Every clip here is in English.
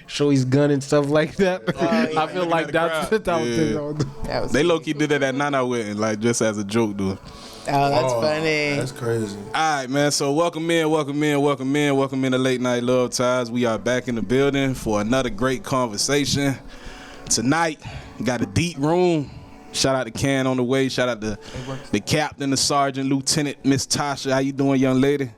show his gun and stuff like that. I feel looking like at the that's crowd. that was Yeah. That was They low-key did that at Nana wedding, like just as a joke, dude. that's funny. That's crazy. All right, man. So welcome in to Late Night Love Ties. We are back in the building for another great conversation. Tonight, got a deep room. Shout out to Ken on the way. Shout out to the captain, the sergeant, lieutenant, Miss Tasha. How you doing, young lady?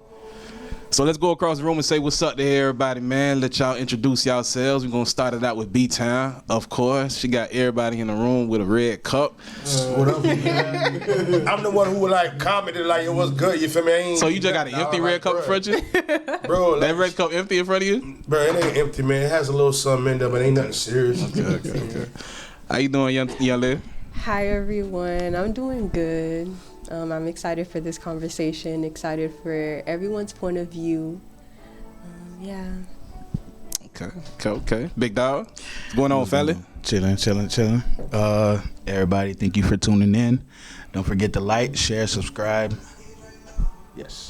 So let's go across the room and say what's up to everybody, man. Let y'all introduce yourselves. We're going to start it out with B-Town, of course. She got everybody in the room with a red cup. What up, man? I'm the one who like commented like it was good. You feel me? I ain't So you just got an empty red cup in front of you? bro. That red cup empty in front of you? Bro, it ain't empty, man. It has a little something in there, but ain't nothing serious. Okay. How you doing, young lady? Hi everyone, I'm doing good. I'm excited for this conversation, excited for everyone's point of view. Yeah. Okay. Big dog, what's going on, fella? Chilling. Everybody, thank you for tuning in. Don't forget to like, share, subscribe. Yes.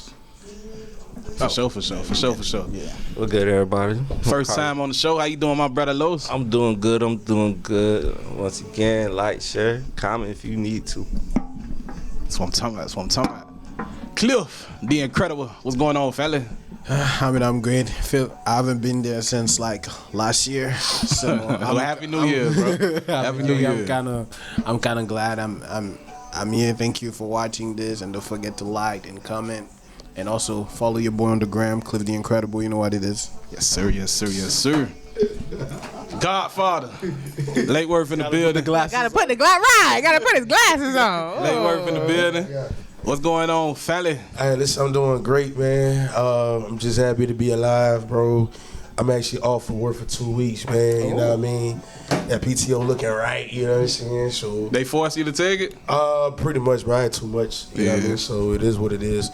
For sure. Yeah. We're good, everybody. First time on the show. How you doing, my brother Los? I'm doing good. Once again, like, share, comment if you need to. That's what I'm talking about. Cliff, the Incredible. What's going on, fella? I mean, I'm great. I haven't been there since like last year. So Well, Happy New Year, bro. Happy New Year. I'm kind of glad I'm here. Thank you for watching this, and don't forget to like and comment, and also follow your boy on the gram, Cliff the Incredible. You know what it is. Yes, sir. Godfather, Late Worth in the building. Gotta put the gotta put his glasses on. Late Worth in the building. What's going on, fella? Hey, listen, I'm doing great, man. I'm just happy to be alive, bro. I'm actually off from work for 2 weeks, man. You know what I mean? That PTO looking right, you know what I'm saying? So They force you to take it? pretty much, bro. I had too much. You know what I mean? So it is what it is.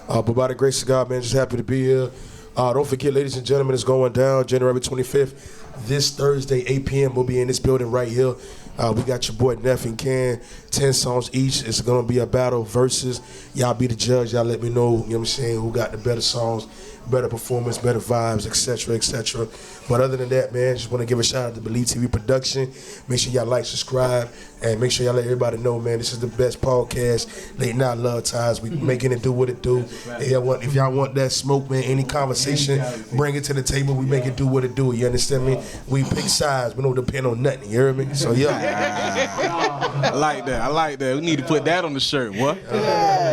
But by the grace of God, man, just happy to be here. Don't forget, ladies and gentlemen, it's going down January 25th. This Thursday, 8 p.m., we'll be in this building right here. We got your boy Neff and Ken, 10 songs each. It's going to be a battle versus. Y'all be the judge. Y'all let me know, you know what I'm saying, who got the better songs, better performance, better vibes, etc., etc. But other than that, man, just want to give a shout out to B.E.L.I.V.E production. Make sure y'all like, subscribe, and make sure y'all let everybody know, man, this is the best podcast, Late Night Love Ties. We making it do what it do. If y'all want that smoke, man, any conversation, bring it to the table. We make it do what it do. You understand me? We pick sides. We don't depend on nothing. You hear me? So, I like that. We need to put that on the shirt, what?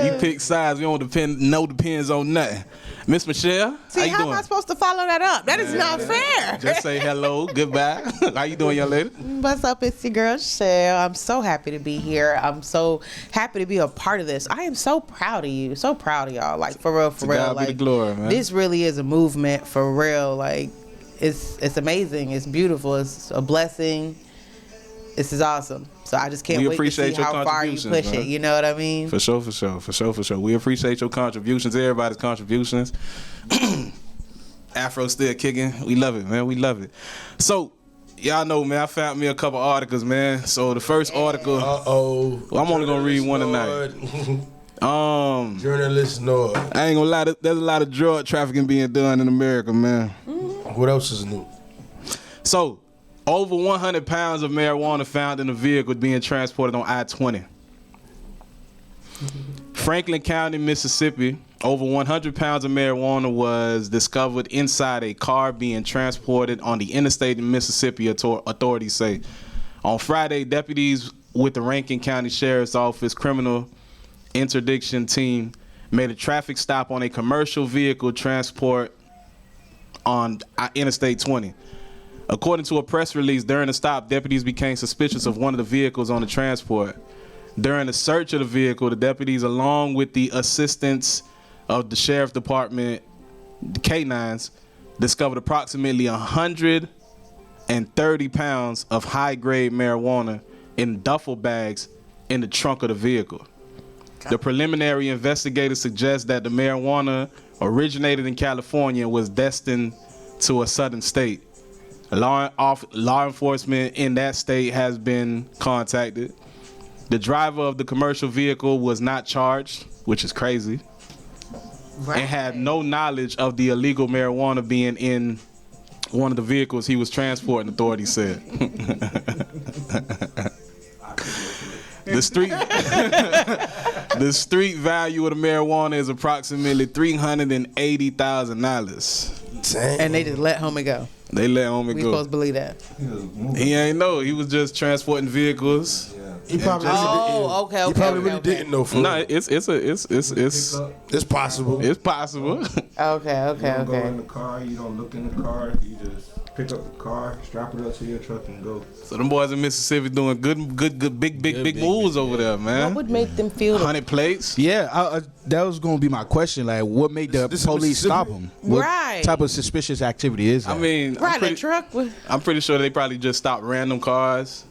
You pick sides. We don't depends on nothing. Miss Michelle, See, how how you am I doing? supposed to follow that up? That is not fair. Just say hello, goodbye. How you doing, young lady? What's up? It's your girl, Shell. I'm so happy to be here. I'm so happy to be a part of this. I am so proud of you. So proud of y'all. Like, for real. To God be the glory, man. This really is a movement for real. Like, it's amazing. It's beautiful. It's a blessing. This is awesome. So I just can't We wait to appreciate see your how far you push contributions, man. it. You know what I mean? For sure. We appreciate your contributions, everybody's contributions. Afro still kicking. We love it, man. We love it. So, y'all know, man, I found me a couple articles, man. So the first article, well, I'm only gonna read one tonight. Journalist Nord. I ain't gonna lie, there's a lot of drug trafficking being done in America, man. What else is new? So, over 100 pounds of marijuana found in a vehicle being transported on I-20. Franklin County, Mississippi, over 100 pounds of marijuana was discovered inside a car being transported on the interstate in Mississippi, authorities say. On Friday, deputies with the Rankin County Sheriff's Office criminal interdiction team made a traffic stop on a commercial vehicle transport on Interstate 20. According to a press release, during the stop, deputies became suspicious of one of the vehicles on the transport. During the search of the vehicle, the deputies, along with the assistance of the sheriff department, the K-9s, discovered approximately 130 pounds of high-grade marijuana in duffel bags in the trunk of the vehicle. The preliminary investigators suggest that the marijuana originated in California and was destined to a southern state. Law enforcement in that state has been contacted. The driver of the commercial vehicle was not charged, which is crazy, and had no knowledge of the illegal marijuana being in one of the vehicles he was transporting, authorities said. The street value of the marijuana is approximately $380,000. And they just let homie go. They let homie We go. supposed to believe that. He ain't know. He was just transporting vehicles. He probably Okay. He probably really didn't know. For No, real. it's It's possible. it's possible. Okay. You don't go in the car, you don't look in the car, you just pick up the car, strap it up to your truck and go. So them boys in Mississippi doing good, big moves over there, man. What would make them feel? 100 plates. Yeah, that was gonna be my question. Like, what made the This is police stop Mississippi? him? What Right. type of suspicious activity is that? I mean, Ride a truck with I'm pretty sure they probably just stopped random cars.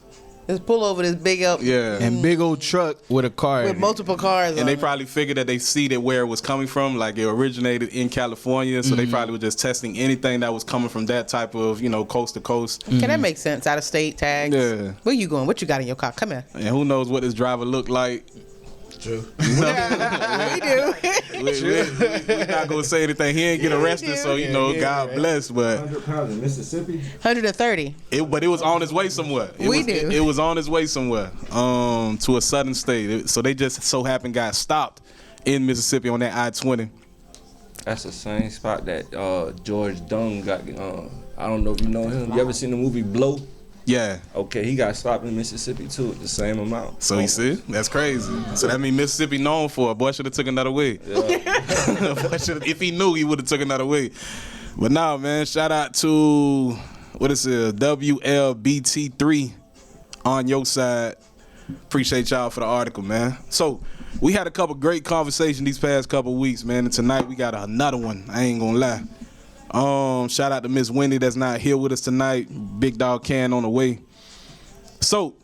just pull over this big up Yeah. and big old truck with a car in with it. multiple cars. And on they it. probably figured that they see that where it was coming from, like it originated in California, so they probably were just testing anything that was coming from that type of, coast to coast. Can that make sense? Out of state tags. Yeah. Where you going? What you got in your car? Come here. And who knows what this driver looked like. True. We do. We're not gonna say anything. He ain't get arrested, so God bless. But 100 pounds in Mississippi? 130. it was on his way somewhere. It was on his way somewhere, to a southern state. So they just so happened got stopped in Mississippi on that I-20. That's the same spot that George Dung got. I don't know if you know him. You ever seen the movie Blow? Yeah. Okay, he got stopped in Mississippi too, at the same amount. So you see, that's crazy. So that means Mississippi known for it. Boy should have took another way. If he knew, he would have took another way. But now, man, shout out to what is it, WLBT3 on your side. Appreciate y'all for the article, man. So we had a couple great conversations these past couple weeks, man. And tonight we got another one. I ain't gonna lie. Shout out to Miss Wendy that's not here with us tonight. Big Dog Can on the way. So,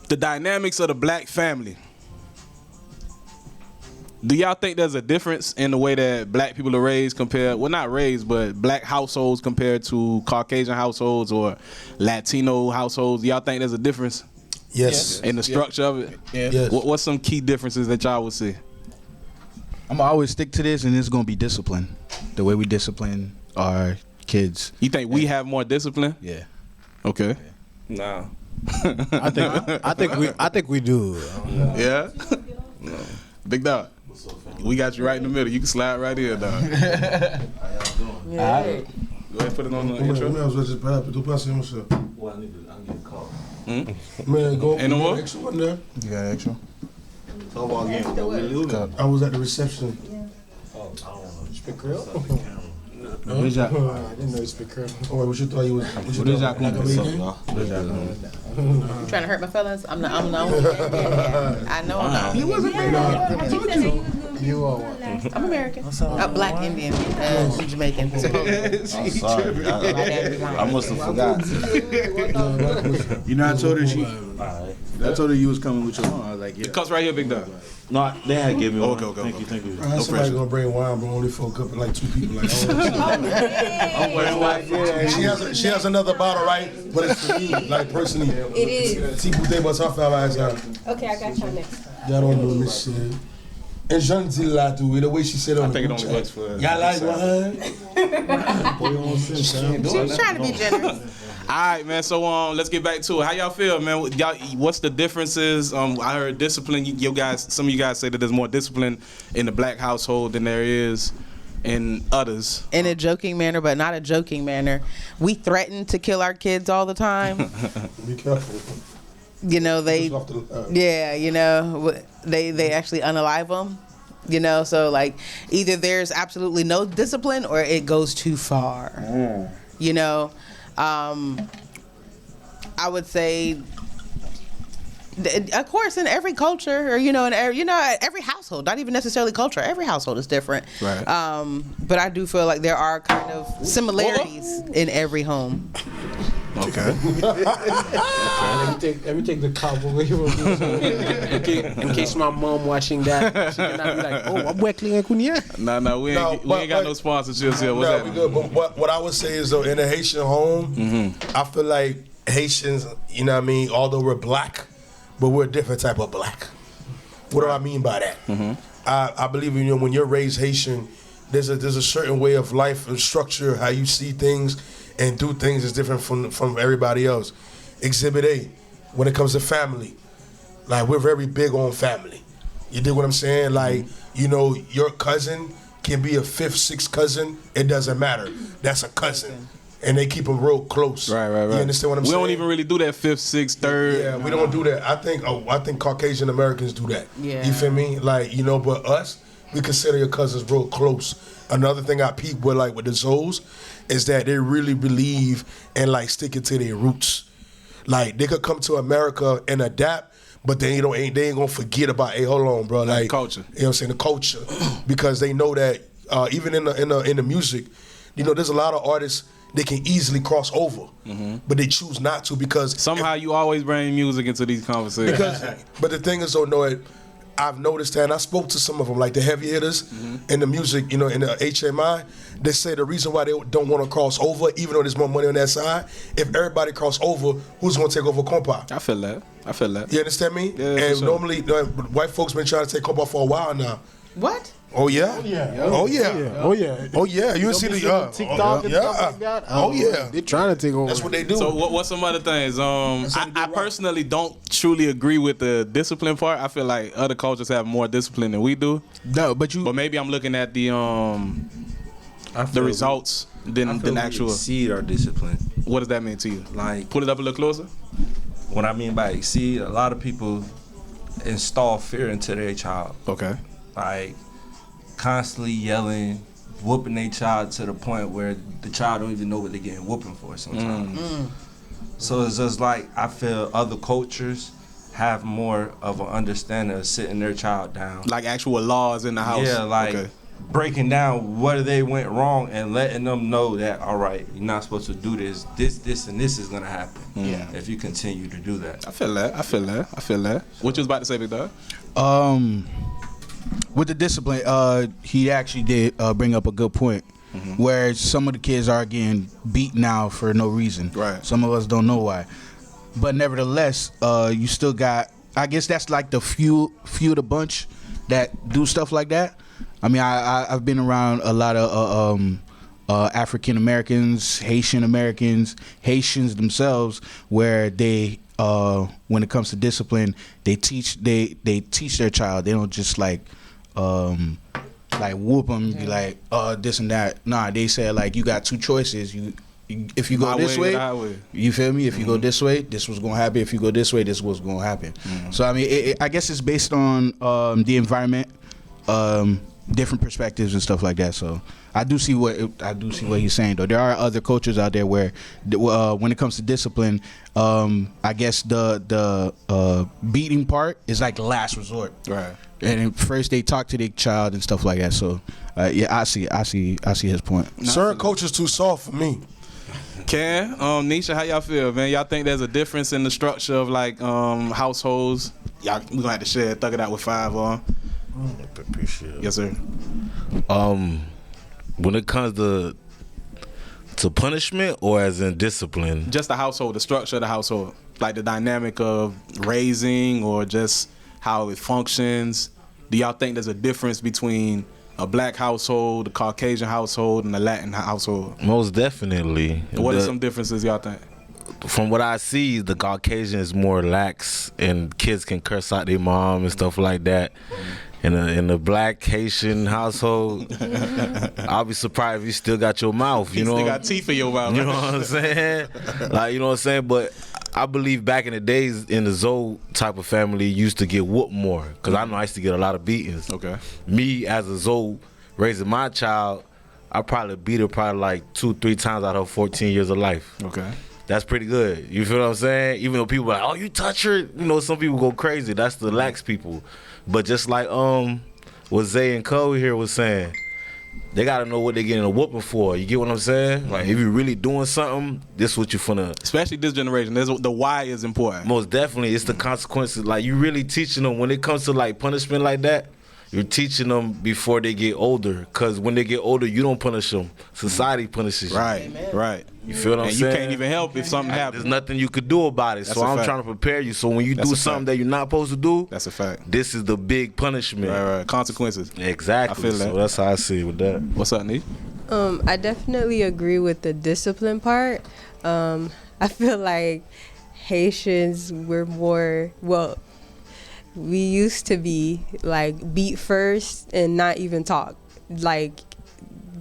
the dynamics of the black family. Do y'all think there's a difference in the way that black people are raised compared, well, not raised, but black households compared to Caucasian households or Latino households? Do y'all think there's a difference Yes. in the structure of it? Yes. What's some key differences that y'all would see? I'm gonna always stick to this, and it's gonna be discipline. The way we discipline our kids. You think we have more discipline? Yeah. Okay. Nah. I think we do. Yeah? Big Dog. We got you right in the middle. You can slide right here, dog. Go ahead and put it on the intro. Well, I need a call. Man, go. Ain't no more? Extra one there. You got extra? I was at the reception. Speak Creole? What is that? I didn't know you speak Creole. Oh, what you thought you was? What you What is thought? that? You trying to hurt my feelings? I'm not. I know I'm not. You wasn't You are one. I'm American. Black Indian. Jamaican. I'm sorry. I must have forgot. You know, I told her I told her you was coming with your mom. I was like, yeah. Cups right here, Big Dog. No, they had to give me one. Okay. Thank you. Somebody gonna bring wine, but only for a couple, like 2 people. Like, she has another bottle, right? But it's for me, like personally. It is. Si vous must have eyes on. Okay, I got y'all next. Y'all don't know this shit. And Jean là too, the way she said on I the think it group only chat. works for Y'all like wine? She's trying to be generous. All right, man. So let's get back to it. How y'all feel, man? Y'all, what's the differences? I heard discipline. You guys, some of you guys say that there's more discipline in the black household than there is in others. In a joking manner, but not a joking manner. We threaten to kill our kids all the time. Be careful. You know, they, Just off the line. yeah, you know, they actually unalive them. You know, so like either there's absolutely no discipline or it goes too far. You know, I would say, of course, in every culture, or in every household, not even necessarily culture, every household is different. Right. But I do feel like there are kind of similarities in every home. Okay. Let me take the cowboy in case my mom watching that, she cannot be like, oh, I'm weckling kunya. No, we ain't got no sponsorships here. What's No, that? we good. But what I would say is, though, in a Haitian home, I feel like Haitians, you know what I mean, although we're black, but we're a different type of black. What do I mean by that? I believe, when you're raised Haitian, there's a certain way of life and structure, how you see things, and do things that's different from everybody else. Exhibit A, when it comes to family, like we're very big on family. You dig what I'm saying? Like, you know, your cousin can be a fifth, sixth cousin. It doesn't matter. That's a cousin. And they keep them real close. Right. You understand what I'm saying? We don't even really do that fifth, sixth, third. Yeah, we don't do that. I think Caucasian Americans do that. Yeah. You feel me? Like, you know, but us, we consider your cousins real close. Another thing I peep with the Zoes is that they really believe in like sticking to their roots. Like they could come to America and adapt, but they ain't gonna forget about, hey, hold on, bro, like culture. You know what I'm saying, the culture, because they know that even in the music, you know, there's a lot of artists they can easily cross over, but they choose not to because somehow you always bring music into these conversations. But the thing is, though, Noah, I've noticed that, and I spoke to some of them, like the heavy hitters in the music, you know, in the HMI. They say the reason why they don't want to cross over, even though there's more money on that side, if everybody cross over, who's going to take over compa? I feel that. You understand me? Yeah, and sure. normally, white folks been trying to take compa for a while now. What? Oh yeah. Oh yeah. You see the TikTok and stuff like that. Oh yeah. They're trying to take over. That's what they do. So what's some other things? I personally don't truly agree with the discipline part. I feel like other cultures have more discipline than we do. No, but maybe I'm looking at the results than actual. Exceed our discipline. What does that mean to you? Like, put it up a little closer. What I mean by exceed, a lot of people install fear into their child. Okay. Like constantly yelling, whooping their child to the point where the child don't even know what they're getting whooping for sometimes. So it's just like I feel other cultures have more of an understanding of sitting their child down. Like actual laws in the house. Yeah, like breaking down what they went wrong and letting them know that, all right, you're not supposed to do this, and this is gonna happen. Yeah. If you continue to do that. I feel that. What you was about to say, Big Dog? With the discipline, he actually did bring up a good point. Where some of the kids are getting beat now for no reason. Right. Some of us don't know why. But nevertheless, you still got, I guess that's like the few of the bunch that do stuff like that. I mean, I've been around a lot of African Americans, Haitian Americans, Haitians themselves, where they, when it comes to discipline, they teach their child. They don't just like whoop them and be like, this and that. Nah, they say like, you got two choices. If you go this way, you feel me? If you go this way, this was gonna happen. If you go this way, this was gonna happen. So I mean, I guess it's based on the environment, different perspectives and stuff like that. So I do see what he's saying, though. There are other cultures out there where, when it comes to discipline, I guess the beating part is like the last resort. Right. And first they talk to their child and stuff like that. So yeah, I see his point. Certain culture's too soft for me. Ken, Nisha, how y'all feel, man? Y'all think there's a difference in the structure of like households? Y'all, we gonna have to share, thug it out with 5 on. Appreciate it. Yes, sir. When it comes to punishment or as in discipline? Just the household, the structure of the household, like the dynamic of raising or just how it functions. Do y'all think there's a difference between a black household, a Caucasian household, and a Latin household? Most definitely. What are some differences y'all think? From what I see, the Caucasian is more lax, and kids can curse out their mom and stuff like that. In a black Haitian household, I'll be surprised if you still got your mouth. You know, still got teeth in your mouth. You know what I'm saying? Like, you know what I'm saying? But I believe back in the days, in the Zoe type of family, you used to get whooped more. Because I know I used to get a lot of beatings. Okay. Me, as a Zoe, raising my child, I probably beat her like 2-3 times out of her 14 years of life. Okay. That's pretty good. You feel what I'm saying? Even though people are like, oh, you touch her. You know, some people go crazy. That's the lax people. But just like what Zay and Cole here was saying, they got to know what they're getting a whooping for. You get what I'm saying? Like, if you're really doing something, this is what you're finna. Especially this generation. The why is important. Most definitely. It's the consequences. Like, you really teaching them when it comes to, like, punishment like that. You're teaching them before they get older, because when they get older, you don't punish them. Society punishes you. Right, right. You feel what I'm and saying? You can't even help if something happens. There's nothing you could do about it. That's so a I'm fact. trying to prepare you. So when you That's do a something fact. that you're not supposed to do, That's a fact. this is the big punishment. Right. Consequences. Exactly. I feel that. So that's how I see it with that. What's up, Nee? I definitely agree with the discipline part. I feel like Haitians were more, well, we used to be like beat first and not even talk. Like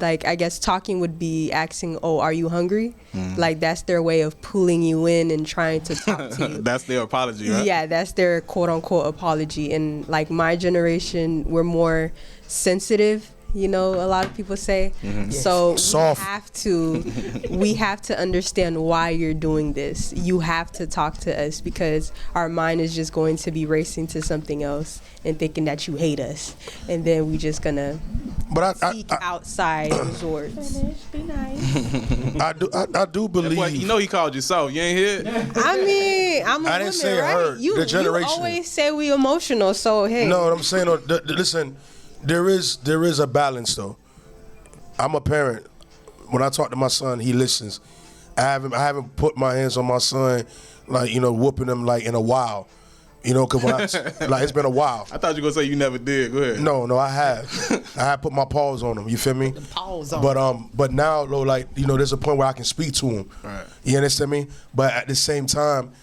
I guess talking would be asking, "Oh, are you hungry?" Like that's their way of pulling you in and trying to talk to you. That's their apology, right? Yeah, that's their quote unquote apology. And like my generation, we're more sensitive. You know, a lot of people say. So Soft. we have to understand why you're doing this. You have to talk to us because our mind is just going to be racing to something else and thinking that you hate us, and then we just gonna seek outside resorts. Be nice. I do believe. Boy, you know he called you soft. You ain't hear? I mean, I'm a I woman, didn't say right? her. You The generation. always say we emotional, so hey. No, what I'm saying, listen, there is a balance though. I'm a parent. When I talk to my son, he listens. I haven't put my hands on my son, like, you know, whooping him like in a while. You know, cause like it's been a while. I thought you were gonna say you never did. Go ahead. No, I have. I have put my paws on him. You feel me? Paws on. But now, though, like, you know, there's a point where I can speak to him. Right. You understand me? But at the same time,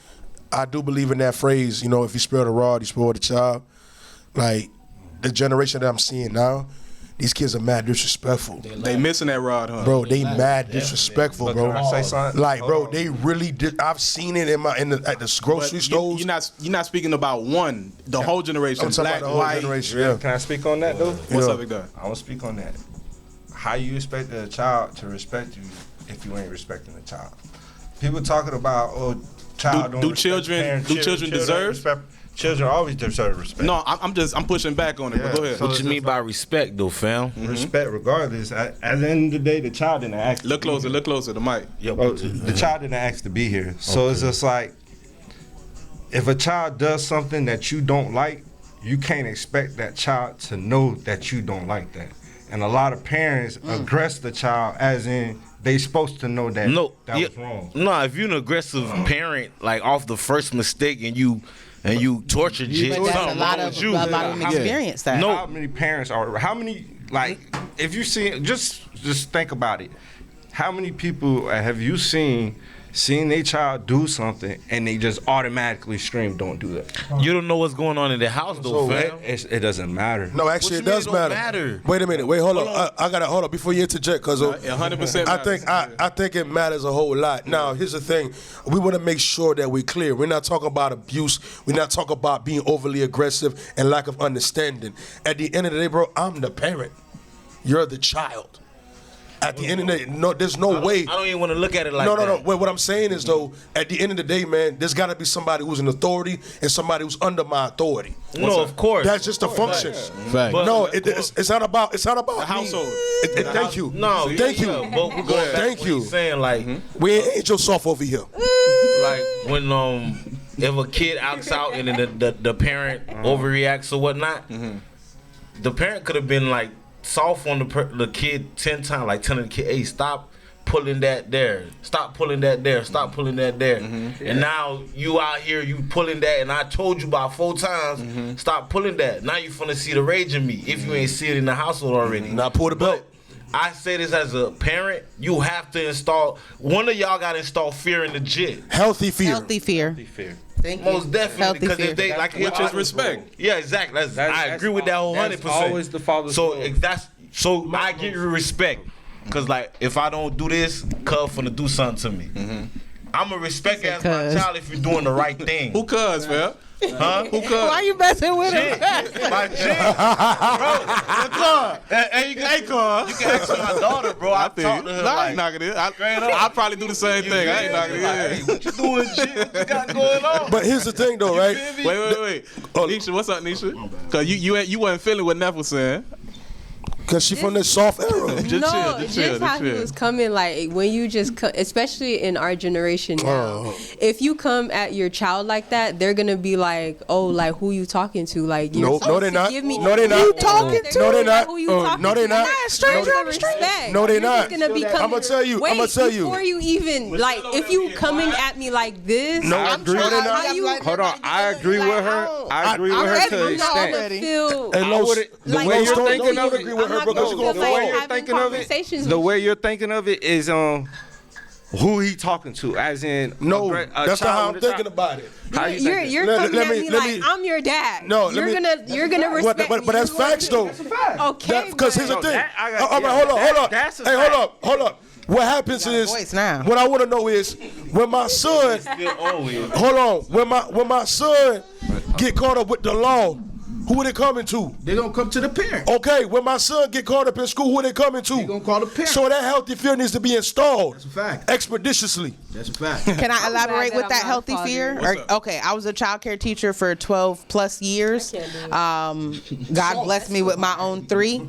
I do believe in that phrase. You know, if you spare the rod, you spoil the child. Like the generation that I'm seeing now, these kids are mad disrespectful. They missing that rod, huh? Bro, they mad disrespectful, bro. Can I say something? Like, bro, they really did. I've seen it at the grocery stores. You're not speaking about one, the whole generation. I'm talking Black, about the whole white. generation. Yeah. Can I speak on that though? What's up, Big Dog? I want to speak on that. How you expect a child to respect you if you ain't respecting the child? People talking about, oh, child don't Do respect children parents. do children deserve? Children always deserve respect. No, I'm pushing back on it. Yeah, But go ahead. so What you mean by respect, though, fam? Respect regardless. At the end of the day, the child didn't ask. Look closer to the mic. The child didn't ask to be here. So it's just like, if a child does something that you don't like, you can't expect that child to know that you don't like that. And a lot of parents aggress the child as in they supposed to know that was wrong. No, if you're an aggressive parent, like off the first mistake, and you torture Jit, But that's something a lot wrong of with you. them experience that. How many parents are? How many, like, if you see, just think about it. How many people have you seen their child do something and they just automatically scream, "Don't do that"? You don't know what's going on in the house, though, fam. It doesn't matter. No, actually, it does matter. Wait a minute. Wait, hold on. I gotta hold on before you interject, cause 100%. I think it matters a whole lot. Now, here's the thing: we want to make sure that we're clear. We're not talking about abuse. We're not talking about being overly aggressive and lack of understanding. At the end of the day, bro, I'm the parent. You're the child. At the end of the day, no, there's no way. I don't even want to look at it like No. that. What I'm saying is, though, at the end of the day, man, there's got to be somebody who's an authority and somebody who's under my authority. No, of course. That's just the function. Fact. No, it's not about The me. household. Thank you. No, Thank you. But we're going back Thank to what you. you're saying, like, We ain't your soft over here. like when if a kid acts out and then the parent overreacts or whatnot, the parent could have been like soft on the kid 10 times, like telling the kid, "Hey, stop pulling that there, stop pulling that there, stop pulling that there." And now you out here, you pulling that, and I told you about 4 times, stop pulling that. Now you finna see the rage in me if you ain't see it in the household already. Now pull the belt. I say this as a parent, you have to install, one of y'all got to install fear in the jit. Healthy fear. Healthy fear. Thank you. Most definitely, Healthy because fear. if they like, Which is respect. Yeah, exactly. I agree with that whole 100%. That's always the father's So role. I give you respect, cause like if I don't do this, cuz finna do something to me. I'ma respect you as my child if you're doing the right thing. Who cuz, fam? Huh? Who cuz? Why you messing with him? My chick, bro. Hey, you can ask my daughter, bro. I feel talked you. to her I like, ain't knocking it. I'll probably do the same thing. I ain't knocking it. like, hey, what you doing, shit? What you got going on? But here's the thing, though, right? Wait. Nisha, what's up, Nisha? Cause you wasn't feeling what Neff was saying. Because she from this soft era. Just how he was coming, like when you just especially in our generation now, if you come at your child like that, they're gonna be like, "Oh, like who you talking to?" Like, No, they're not. Give me, No, they're not. You talking to? No, they're not. Who you talking No, they're to? not. Stranger on the street. No, they're You're not. just gonna be coming. I'ma tell you. Wait, I'ma tell you. before you even like, if you coming at me like this, No, I'm agree. trying No, to they're how not. you. Hold on, I agree with her. I agree with her to an extent. Feel Hey, Los, like way you're I'm thinking not of it, feel- agree with I'm her word, bro, because gonna you're feel going like to you're having thinking of it, conversations the with way you're thinking of it is who he talking to, as in No, a that's not how I'm with a thinking child. about it. How you You're thinking? you're Let- coming let at me- me let like me- I'm your dad. No, you're let me- gonna respect me. But that's You're going facts, to- though. Okay, Because here's the but- thing. that- I got- All right, yeah, hold on. that's a Hey, fact. hold up. What happens got a is, voice now. what I want to know is, when my son, Still always. hold on, when my son get caught up with the law, who are they coming to? They're gonna come to the parent. Okay, when my son get caught up in school, who are they coming to? They gonna call the parent. So that healthy fear needs to be installed. That's a fact. Expeditiously. That's a fact. Can I elaborate that with I'm that not a healthy father. fear? What's up? Okay, I was a child care teacher for 12 plus years. I can't do God blessed me with my own 3.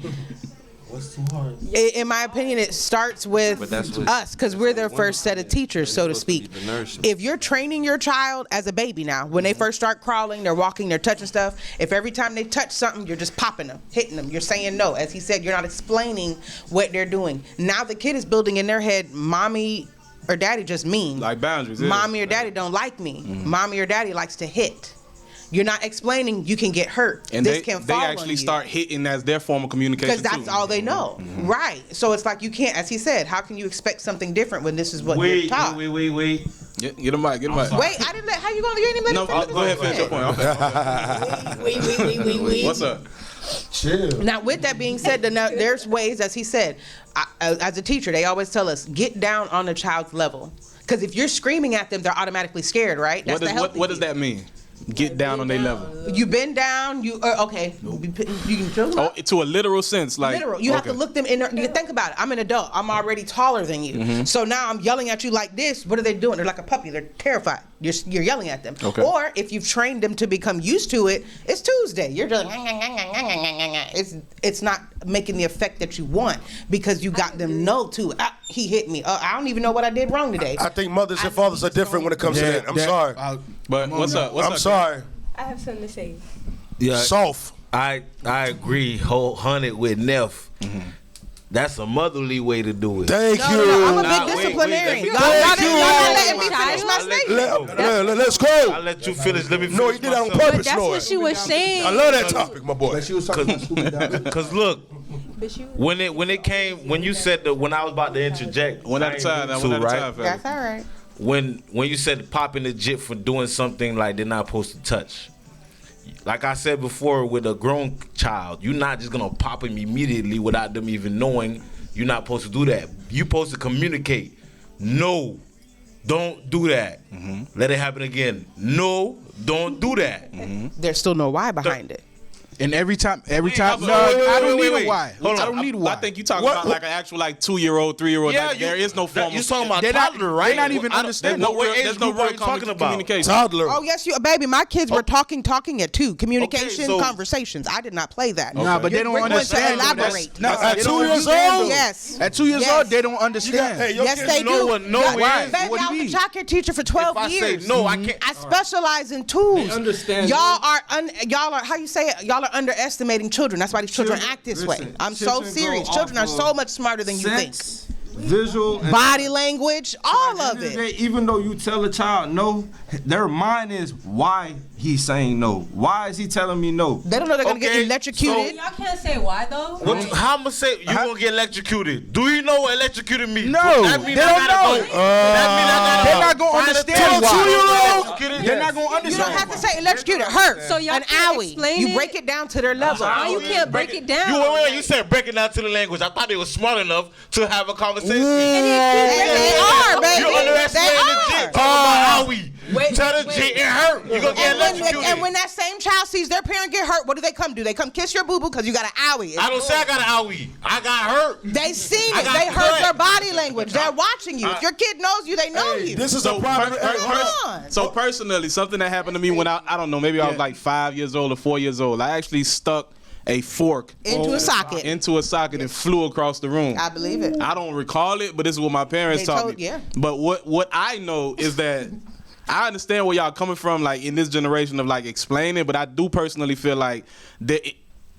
What's too hard? In my opinion, it starts with But that's what- us because we're their first set of teachers, so to supposed to be speak. the nourishment. If you're training your child as a baby now, when they first start crawling, they're walking, they're touching stuff, if every time they touch something, you're just popping them, hitting them, you're saying no. As he said, you're not explaining what they're doing. Now the kid is building in their head, mommy or daddy just mean. Like boundaries. Yeah. Mommy or daddy don't like me. Mommy or daddy likes to hit. You're not explaining you can get hurt. And this they can fall on actually you. start hitting as their form of communication Because that's too. all they know. Right. So it's like you can't, as he said, how can you expect something different when this is what you're Wait. taught? Get a mic. Get a mic. Wait, I didn't let, how you you ain't even No, let me go ahead. Finish your point. Okay. What's up? Chill. Now, with that being said, there's ways, as he said, as a teacher, they always tell us, get down on the child's level. Because if you're screaming at them, they're automatically scared, right? That's What does that mean? Get down on their level. You bend down, okay. You can feel Oh, to a literal sense, like literal. You have okay. to look them in their, you think about it. I'm an adult. I'm already taller than you. Mm-hmm. So now I'm yelling at you like this. What are they doing? They're like a puppy. They're terrified. You're yelling at them. Okay. Or if you've trained them to become used to it, it's Tuesday. You're just it's not making the effect that you want because you got them no to. He hit me. I don't even know what I did wrong today. I think mothers and fathers are different when it comes to that. I'm sorry. But what's up? What's I'm up? sorry. I have something to say. Yeah, Soft. I agree wholehearted with Neff. That's a motherly way to do it. Thank No, you. no, no, I'm a Nah, big wait, disciplinarian. wait, Y'all thank not you. letting me finish my statement. Let's go. I'll let you finish. Let me finish. No, you did that on myself. purpose, That's Lord. what she was saying. I love that topic, my boy. But she was talking about stupid dumb. Cause look, But you- when you said when I was about to interject, One at a time. I ain't One mean at to, a time, right? fella. That's all right. When you said popping the jit for doing something like they're not supposed to touch. Like I said before, with a grown child, you're not just gonna pop him immediately without them even knowing you're not supposed to do that. You're supposed to communicate. No, don't do that. Let it happen again. No, don't do that. There's still no why behind it. And every time, no, wait, I don't wait, need wait. a why. Hold I on. don't need a why. I think you talking about like an actual 2-year-old, 3-year-old. Yeah, like, there is no form. You talking about They're not- toddler, right? they're not even I don't- understanding. There's no real, way. there's no real talking about. communication. Toddler. Oh yes, baby. My kids were talking at 2. Communication, so- conversations. I did not play that. Nah, but they don't We're going to understand. elaborate. No, At they 2 don't years understand, old? though. Yes. At 2 years Yes. old, they don't understand. Hey, your Yes, kids they know do. what no Yeah, is. baby, What do I you was a mean? child care teacher for 12 If I say years. no, I can't. I specialize in tools. They understand Y'all are how you say it? Y'all are underestimating children. That's why these children act this way. Listen, I'm so children serious. go Children are off so of much smarter than you think. sense, visual, and Body language, all At of the end the it. day, even though you tell a child no, their mind is why he's saying no. Why is he telling me no? They don't know they're gonna get Okay, electrocuted. Y'all can't say why though. How I'ma say you gonna get electrocuted? Do you know what electrocuted means? No, That mean they I don't gotta know. go- that mean I gotta They're not gonna find a understand tell why. 2-year-old. They're not gonna You don't understand. have to say electrocuted. Hurt. So y'all an can't owie. explain You it? break it down to their level. Why you can't break it down? You said break it down to the language. I thought they were smart enough to have a conversation. They are, baby. You underestimating the They jit. are. Talk about how we Wait, tell the wait. jit it hurt. You gonna get electrocuted. And when that same child sees their parent get hurt, what do? They come kiss your boo boo because you got an owie. I don't say I got an owie. I got hurt. They seen I it. got They heard cut. your body language. They're watching you. If your kid knows you, they know you. This is So, a private. so personally, something that happened to me when I don't know, maybe I was like 5 years old or 4 years old. I actually stuck a fork Into a socket. and flew across the room. I believe it. I don't recall it, but this is what my parents They taught told- me. yeah. But what I know is that I understand where y'all coming from, like in this generation of like explaining, but I do personally feel like that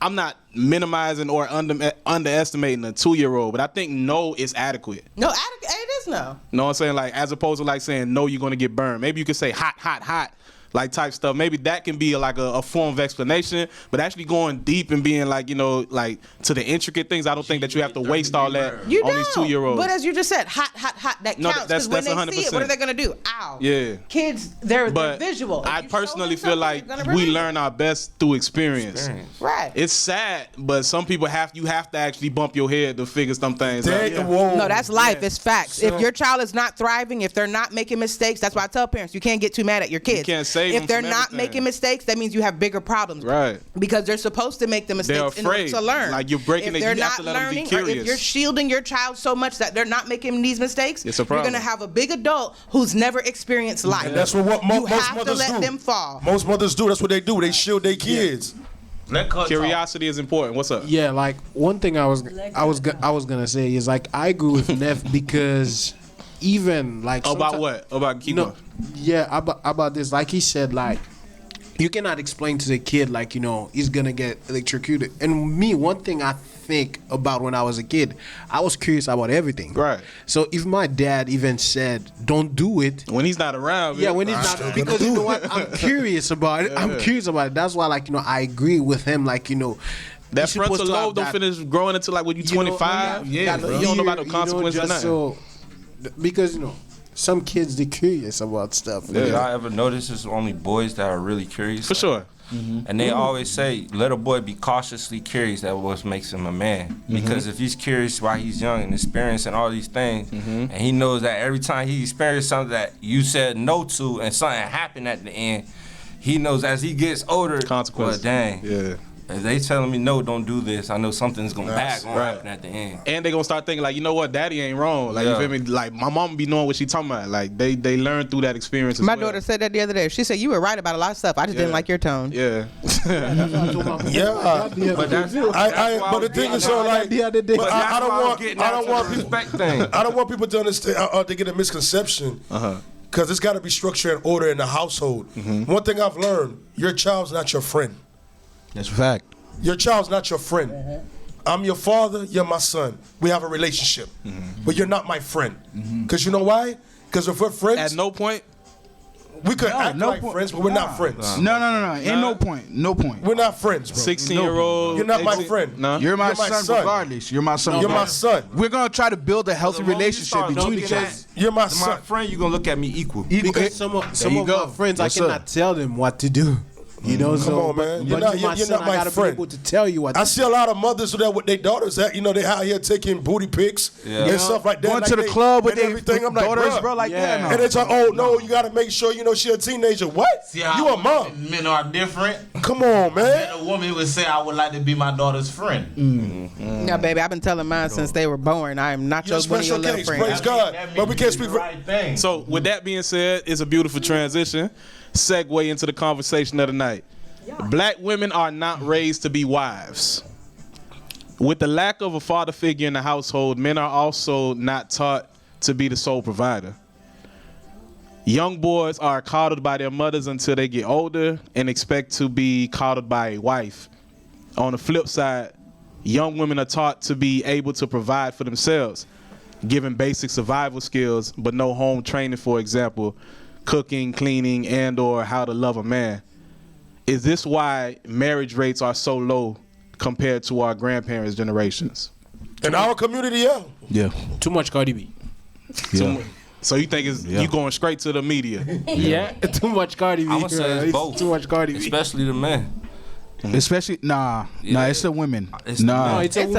I'm not minimizing or underestimating a 2-year-old, but I think no is adequate. No, it is no. You know what I'm saying? Like as opposed to like saying no, you're gonna get burned. Maybe you could say hot, hot, hot. like type stuff. Maybe that can be like a form of explanation, but actually going deep and being like, you know, like to the intricate things, I don't think that you have to waste all that on these 2-year-olds. But as you just said, hot, that counts. Because when they 100%. see it, what are they going to do? Ow. Yeah. Kids, they're visual. I personally feel like we learn our best through experience. Right. It's sad, but some people you have to actually bump your head to figure some things out. No, that's life. It's facts. So, if your child is not thriving, if they're not making mistakes, that's why I tell parents, you can't get too mad at your kids. You can't save them if they're from not everything. making mistakes, that means you have bigger problems. Right. Because they're supposed to make the mistakes in order to learn. Like you're breaking it, you have to let them be curious. Or if you're shielding your child so much that they're not making these mistakes, it's a problem. You're going to have a big adult who's never experienced life. And that's what most you have mothers to let do. them fall. Most mothers do. That's what they do. They shield their kids. Curiosity is important. What's up? Yeah, like one thing I was gonna say is like I agree with Neff because even like about what? About keep on. Yeah, about this. Like he said, like you cannot explain to the kid like, you know, he's gonna get electrocuted. And me, one thing I think about when I was a kid, I was curious about everything. Right. So if my dad even said, "Don't do it," when he's not around, yeah, when he's not, because you know what, I'm curious about it. I'm curious about it. That's why, like, you know, I agree with him. Like, you know, that frontal lobe don't finish growing until like when you 25. You don't know about the consequences of nothing. So, because you know, some kids they're curious about stuff. Yeah, y'all ever notice it's only boys that are really curious? For sure. And they always say, let a boy be cautiously curious. That what makes him a man. Because if he's curious while he's young and experiencing all these things, and he knows that every time he experiences something that you said no to and something happened at the end, he knows as he gets older, consequences. Well, dang. Yeah. If they telling me no, don't do this, I know something's gonna happen at the end. And they gonna start thinking like, you know what, daddy ain't wrong. Like you feel me? Like my mom be knowing what she talking about. Like they learn through that experience as My well. daughter said that the other day. She said you were right about a lot of stuff. I just didn't like your tone. Yeah. Yeah. But that's but the thing is, so like, but I don't want people to understand to get a misconception. Because it's got to be structure and order in the household. One thing I've learned: your child's not your friend. That's a fact. Your child's not your friend. I'm your father, you're my son. We have a relationship. But you're not my friend. Because you know why? Because if we're friends... At no point... We could act like friends, but we're not friends. No. Ain't no point. No point. We're not friends, bro. 16-year-old... You're not my friend. No. You're my son regardless. You're my son. You're my son. We're going to try to build a healthy relationship between each other. You're my My son. friend, you're gonna look at me equal. Because some of my friends, I cannot tell them what to do. You know, Come on, man. You're not my I friend. Be able to tell you what I see a lot of mothers do that with their daughters. That, you know, they out here taking booty pics and stuff like that. Going like to the club with their everything. I'm daughters, like, bro, like that. And they talk, oh, no, you got to make sure, you know, she a teenager. What? See how You a mom. Men are different. Come on, man. And a woman would say, I would like to be my daughter's friend. Yeah, baby, I've been telling mine since they were born. I am not You're your a one of your special little case. friends. Praise God. But we can't speak for... Right thing. So with that being said, it's a beautiful transition. Segue into the conversation of the night. Black women are not raised to be wives. With the lack of a father figure in the household, men are also not taught to be the sole provider. Young boys are coddled by their mothers until they get older and expect to be coddled by a wife. On the flip side, young women are taught to be able to provide for themselves, given basic survival skills, but no home training, for example, cooking, cleaning, and or how to love a man. Is this why marriage rates are so low compared to our grandparents' generations? In our community, yeah. Yeah. too much Cardi B. So you think it's you going straight to the media? Yeah, too much Cardi B. I'm gonna say it's both. Too much Cardi B. Especially the men. Especially it's the women. It's a multitude it's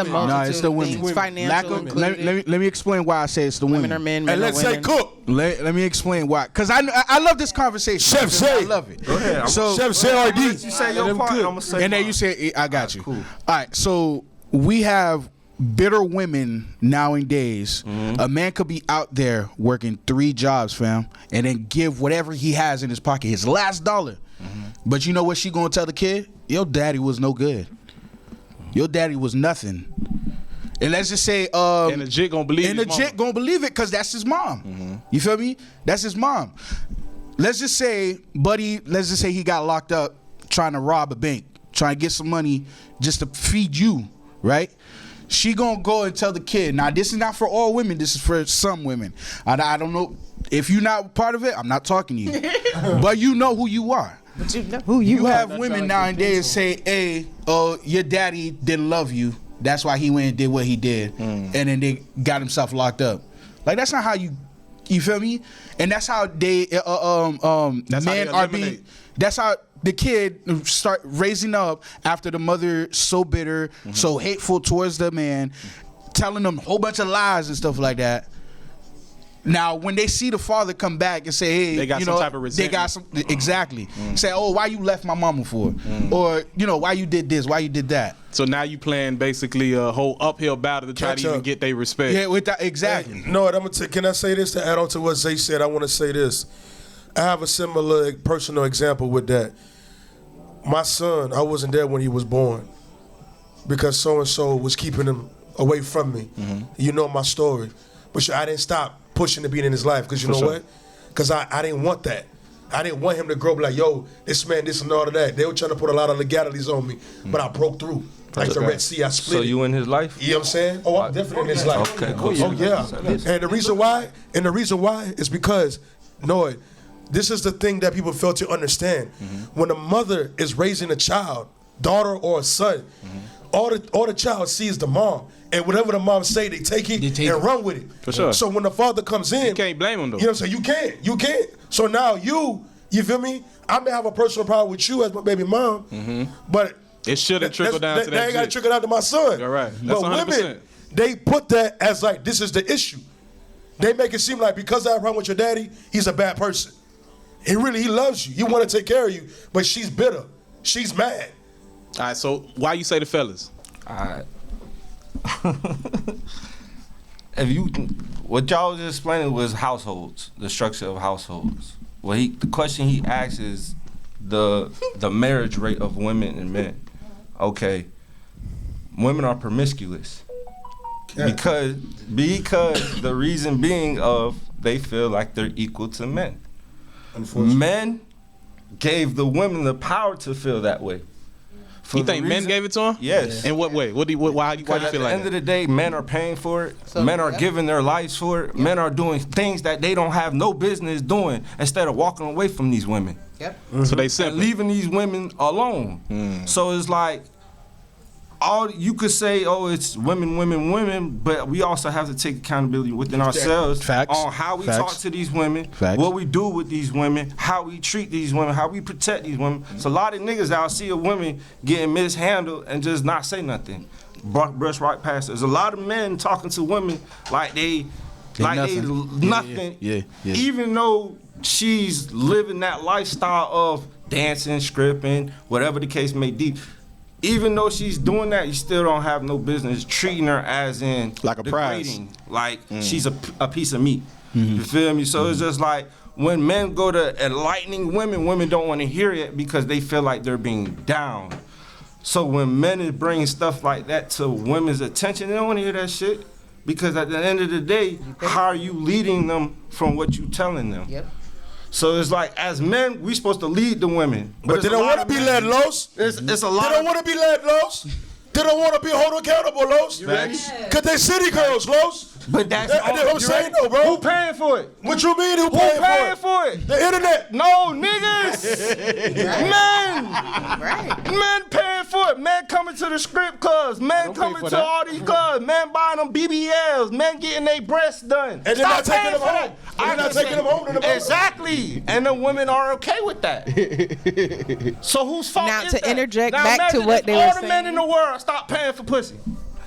the of women. things, financial included. Let me explain why I say it's the women. Women are men, men And are let's say women. cook. Let me explain why. Because I love this conversation. Chef Shay. I love it. Go ahead. So Chef CRD. You say your part, I'm gonna say and then mine. you say I got you. Cool. All right. So we have bitter women nowadays. A man could be out there working 3 jobs, fam, and then give whatever he has in his pocket, his last dollar. But you know what she gonna tell the kid? Your daddy was no good. Your daddy was nothing. And let's just say, and the jit gonna believe it. and the jit gonna believe it because that's his mom. You feel me? That's his mom. Let's just say, buddy. Let's just say he got locked up trying to rob a bank, trying to get some money just to feed you, right? She gonna go and tell the kid. Now, this is not for all women. This is for some women. I don't know If you're not part of it, I'm not talking to you. But you know who you are. But you know who you You are. have women nowadays say, hey, your daddy didn't love you. That's why he went and did what he did. And then they got himself locked up. Like, that's not how you feel me? And that's how they, men are being, that's how the kid start raising up after the mother so bitter, so hateful towards the man, telling them a whole bunch of lies and stuff like that. Now, when they see the father come back and say, hey, they got some type of resentment. They got some, exactly. Say, oh, why you left my mama for? Or, why you did this, why you did that? So now you playing basically a whole uphill battle to try to even get their respect. Yeah, with that, exactly. Hey, no, can I say this to add on to what Zay said? I want to say this. I have a similar personal example with that. My son, I wasn't there when he was born because so-and-so was keeping him away from me. You know my story. But I didn't stop pushing to be in his life because you know what? Because I didn't want that. I didn't want him to grow up like, yo, this man, this and all of that. They were trying to put a lot of legalities on me, but I broke through. Like the Red Sea, I split. So you in his life? You know what I'm saying? Oh, I'm definitely in his life. Okay, cool. Oh yeah. And the reason why is because, Noah, this is the thing that people fail to understand. When a mother is raising a child, daughter or a son, all the child sees the mom. And whatever the mom say, they take it and run with it. For sure. So when the father comes in, you can't blame him though. You know what I'm saying? You can't. So now you feel me? I may have a personal problem with you as my baby mom, but it shouldn't trickle down to that. They ain't got to trickle down to my son. All right. That's but 100%. women, they put that as like, this is the issue. They make it seem like because I run with your daddy, he's a bad person. He loves you. He want to take care of you, but she's bitter. She's mad. All right, so why you say the fellas? All right. What y'all was explaining was households, the structure of households. The question he asked is the marriage rate of women and men. Okay, women are promiscuous because the reason being of they feel like they're equal to men. Men gave the women the power to feel that way. You think men gave it to him? Yes. In what way? Why do you feel like that? At the end of the day, men are paying for it. So, men are giving their lives for it. Men are doing things that they don't have no business doing instead of walking away from these women. Yep. So they simply leaving these women alone. So it's like, all you could say, oh, it's women, but we also have to take accountability within ourselves on how we talk to these women, what we do with these women, how we treat these women, how we protect these women. So a lot of niggas out see a woman getting mishandled and just not say nothing, brush right past her. There's a lot of men talking to women like they nothing. Yeah. Even though she's living that lifestyle of dancing, stripping, whatever the case may be. Even though she's doing that, you still don't have no business treating her as in like a prize, like she's a piece of meat. You feel me? So it's just like when men go to enlightening women don't want to hear it because they feel like they're being down. So when men is bringing stuff like that to women's attention, they don't want to hear that shit because at the end of the day, how are you leading them from what you telling them? Yep. So it's like, as men, we supposed to lead the women. But they don't want to be led, Los. It's a lot. They don't want to be led, Los. They don't want to be held accountable, Los. Because they city girls, Los. But that's what I'm saying, though, bro. Who paying for it? What you mean? Who paying for it? The internet. No, niggas. Men. Men paying for it. Men coming to the strip clubs. Men coming to all these clubs. Men buying them BBLs. Men getting their breasts done. And they're not taking them home. They're not taking them home to the Exactly. And the women are okay with that. So whose fault now, is to that? interject back to what they were saying. All the men in the world stop paying for pussy.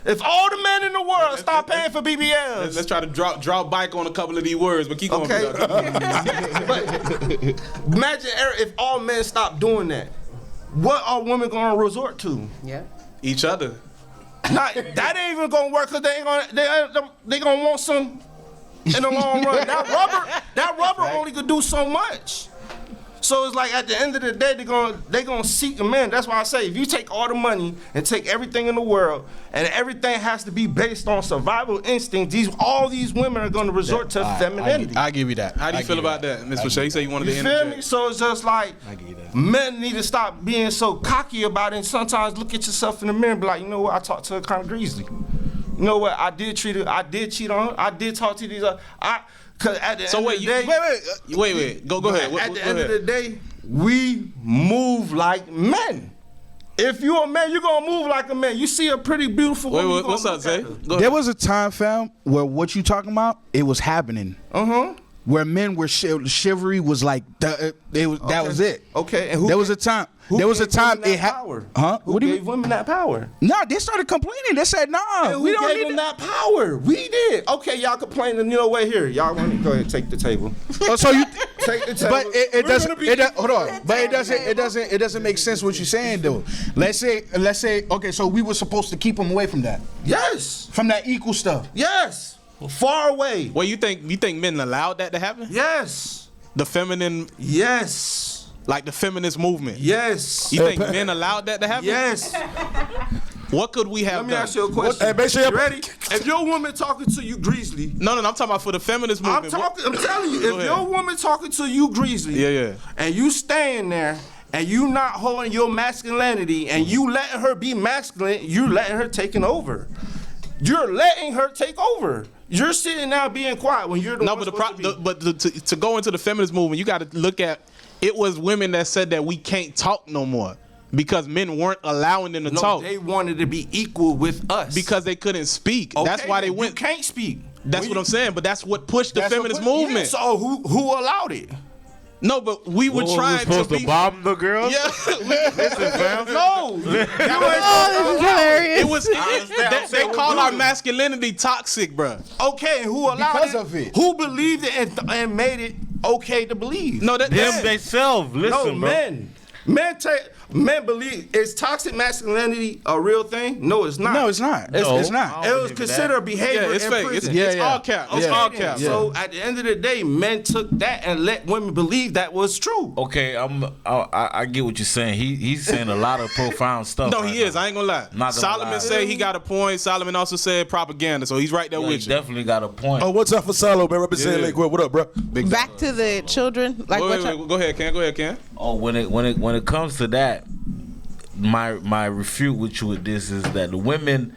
If all the men in the world stop paying for BBLs. Let's try to draw bike on a couple of these words, but keep going. Okay. But imagine if all men stop doing that. What are women gonna resort to? Yeah. Each other. That ain't even gonna work because they gonna want some in the long run. That rubber only could do so much. So it's like at the end of the day, they gonna seek a man. That's why I say if you take all the money and take everything in the world, and everything has to be based on survival instinct, all these women are gonna resort to femininity. I give you that. How do you feel about that, Ms. Lachey? You say you wanted to interject. You feel me? So it's just like men need to stop being so cocky about it and sometimes look at yourself in the mirror and be like, you know what, I talked to her kind of greasy. You know what, I did treat her, I did cheat on her, I did talk to these Cause at the So end wait, of the day, wait. Go ahead. At the Go end ahead. of the day, we move like men. If you're a man, you're gonna move like a man. You see a pretty beautiful woman. you What's gonna up, look at Zay? her. Go ahead. There was a time, fam, where what you talking about, it was happening. Where men were chivalry was like that was it. Okay, and who There was a time. who There was a gave time women it that had. power? Huh? Who What do you gave mean? women that power? Nah, they started complaining. They said, "Nah, And we who don't gave need them that." that power? We did. Okay, y'all complaining. You know what? Here, y'all want to go ahead and take the table. Oh, so you. Take the table. But it We're doesn't. gonna be- Hold on. But it doesn't make sense what you're saying though. Let's say. Okay, so we were supposed to keep them away from that, Yes. from that equal stuff. Yes. Far away. Well, you think men allowed that to happen? Yes. The feminine, Yes. like the feminist movement. Yes. You think men allowed that to happen? Yes. What could we have Let me done? ask you a question. Hey, make sure you you- ready? If your woman talking to you greasy, No, I'm talking about for the feminist I'm movement. telling you, Go if ahead. your woman talking to you greasy, Yeah. and you staying there and you not holding your masculinity and you letting her be masculine, you're letting her taking over. You're letting her take over. You're sitting now being quiet when you're the No, one but supposed to be. to go into the feminist movement, you got to look at it was women that said that we can't talk no more because men weren't allowing them to No, talk they wanted to be equal with us because they couldn't speak. That's Okay, why they you went. can't speak. That's When what you- I'm saying. But that's what pushed the That's what feminist put- yeah, movement. so who allowed it? No, but we were What, was we trying supposed to to be. bomb the girls? Yeah, Listen, fam. No. Oh, this is hilarious. it was. They call our masculinity toxic, bruh. Okay, and who allowed Because it? of it. Who believed it and made it okay to believe? No, that Them that's- they self. No, Listen, bro. Men believe. Is toxic masculinity a real thing? No, it's not. No, it's not. No. It's not. It was considered behavior Yeah, it's in fake. prison. It's Yeah. all cap. It's Okay, all then. cap. So at the end of the day, men took that and let women believe that was true. Okay, I get what you're saying. He's saying a lot of profound stuff. No, right he is. now. I ain't gonna lie. Not gonna Solomon lie. said he got a point. Solomon also said propaganda, so he's right there Yeah, he with you. definitely got a point. Oh, what's up for Salo, man? Representing Yeah. Lakewood. What up, bro? Back to the children. Like Wait, what? wait, go ahead, Ken. Go ahead, Ken. Oh, when it comes to that, my refute with you with this is that the women,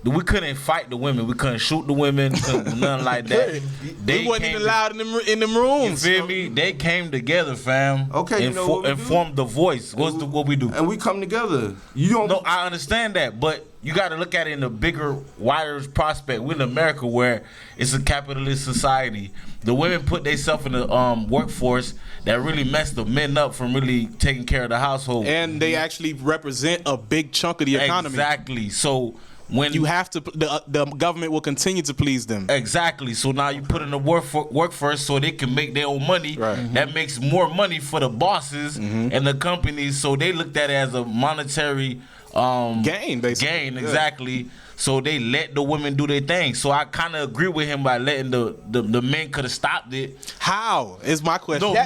we couldn't fight the women, we couldn't shoot the women, couldn't do nothing like that. We wasn't even allowed in them You rooms. feel me? They came together, fam. Okay, you know what we and do? formed the voice. What we do? And we come together. You don't. No, I understand that, but you got to look at it in a bigger, wider prospect. We're in America where it's a capitalist society. The women put themselves in the workforce that really messed the men up from really taking care of the household. And they actually represent a big chunk of the economy. Exactly. So when You have to. The government will continue to please them. Exactly. So now you put in the work first so they can make their own money. Right. That makes more money for the bosses and the companies. So they looked at it as a monetary Gain, basically. Gain, Yeah. exactly. So they let the women do their thing. So I kind of agree with him by letting the men could have stopped it. How is my question? No,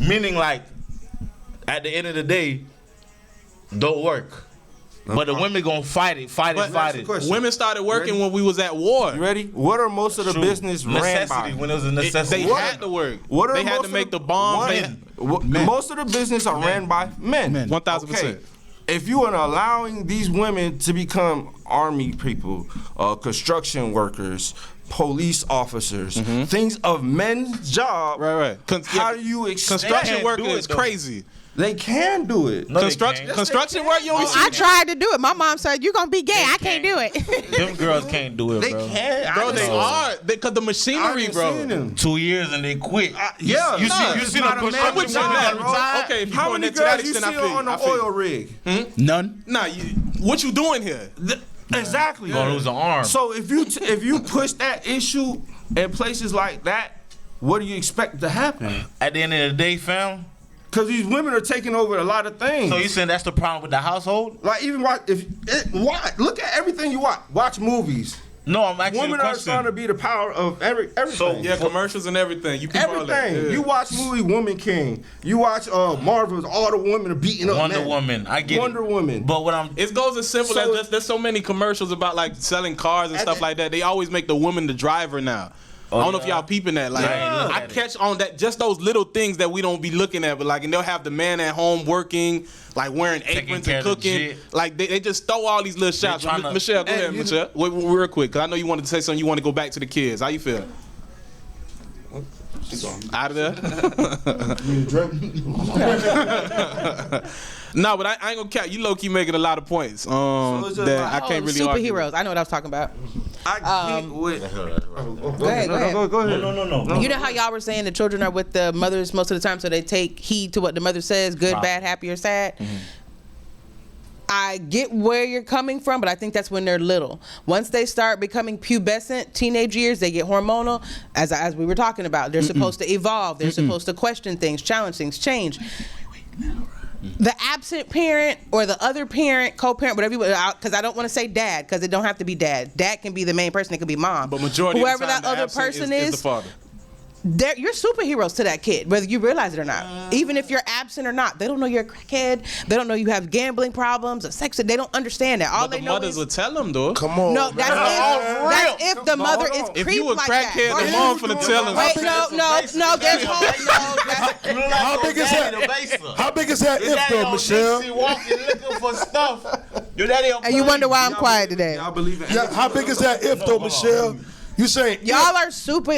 meaning like at the end of the day, don't work. But the women gonna fight it. question. Women started working when we was at war. You ready? What are most of the True. business ran necessity by? when it was a necessity. They had to work. What are They had most to of make the the- bombs. Most of the business are ran by men. 1000%. If you are allowing these women to become army people, construction workers, police officers, things of men's job, Right. how do you expect? Construction worker do it, is though. crazy. They can do it. No, they Construction can't. work, you only see. I tried to do it. My mom said, "You're gonna be gay. I can't do it." Them girls can't do it, They bro. can. Bro, they are. Because the machinery, bro. 2 years and they quit. Yeah, you nah, see it's the not a construction with you on worker that, that bro. retired? Okay, if you How going many into that girls you extent, see I feel you. on I the feel you. oil rig? None. Nah, what you doing here? Exactly. Gonna lose an arm. So if you push that issue in places like that, what do you expect to happen? At the end of the day, fam. Because these women are taking over a lot of things. So you saying that's the problem with the household? Like even watch look at everything you watch. Watch movies. No, I'm asking Women the are question. starting to be the power of everything. So, Yeah, commercials and everything. You can all that. Everything. Yeah. You watch movie Woman King. You watch Marvel's. All the women are beating up Wonder men. Woman, I get Wonder it. Woman. But what I'm It goes as simple So- as there's so many commercials about like selling cars and stuff like that. They always make the woman the driver now. I don't know if yeah. y'all peeping that. Like, Yeah, I ain't look I at it. catch on that just those little things that we don't be looking at, but like, and they'll have the man at home working, like wearing aprons care and of the cooking. shit. Like they just throw all these little shots. tryna- Michelle, go Hey, ahead, you- Michelle. Real quick, cause I know you wanted to say something. You want to go back to the kids. How you feel? Out of there. No, but I ain't gonna count. You low key making a lot of points. That I can't really argue. Superheroes. I know what I was talking about. I get with. Go ahead. Go ahead. No. You know how y'all were saying the children are with the mothers most of the time, so they take heed to what the mother says, good, bad, happy, or sad. Mm-hmm. I get where you're coming from, but I think that's when they're little. Once they start becoming pubescent, teenage years, they get hormonal. As we were talking about, they're supposed to evolve. They're supposed to question things, challenge things, change. The absent parent or the other parent, co-parent, whatever you want, because I don't want to say dad, because it don't have to be dad. Dad can be the main person. It could be mom. But majority whoever of the time, that other person is the father. You're superheroes to that kid, whether you realize it or not. Even if you're absent or not, they don't know you're a crackhead. They don't know you have gambling problems or sex. They don't understand that. All but they the know mothers is, will tell them though. Come on. No, that's if the mother is creep If you a like crackhead, that. the mom finna tell them. Wait, no. There's How big is that? How big is that if though, Michelle? Walking looking for stuff. And you wonder why I'm quiet today. Y'all believe in Yeah, how big is that if though, Michelle? You saying Y'all are super.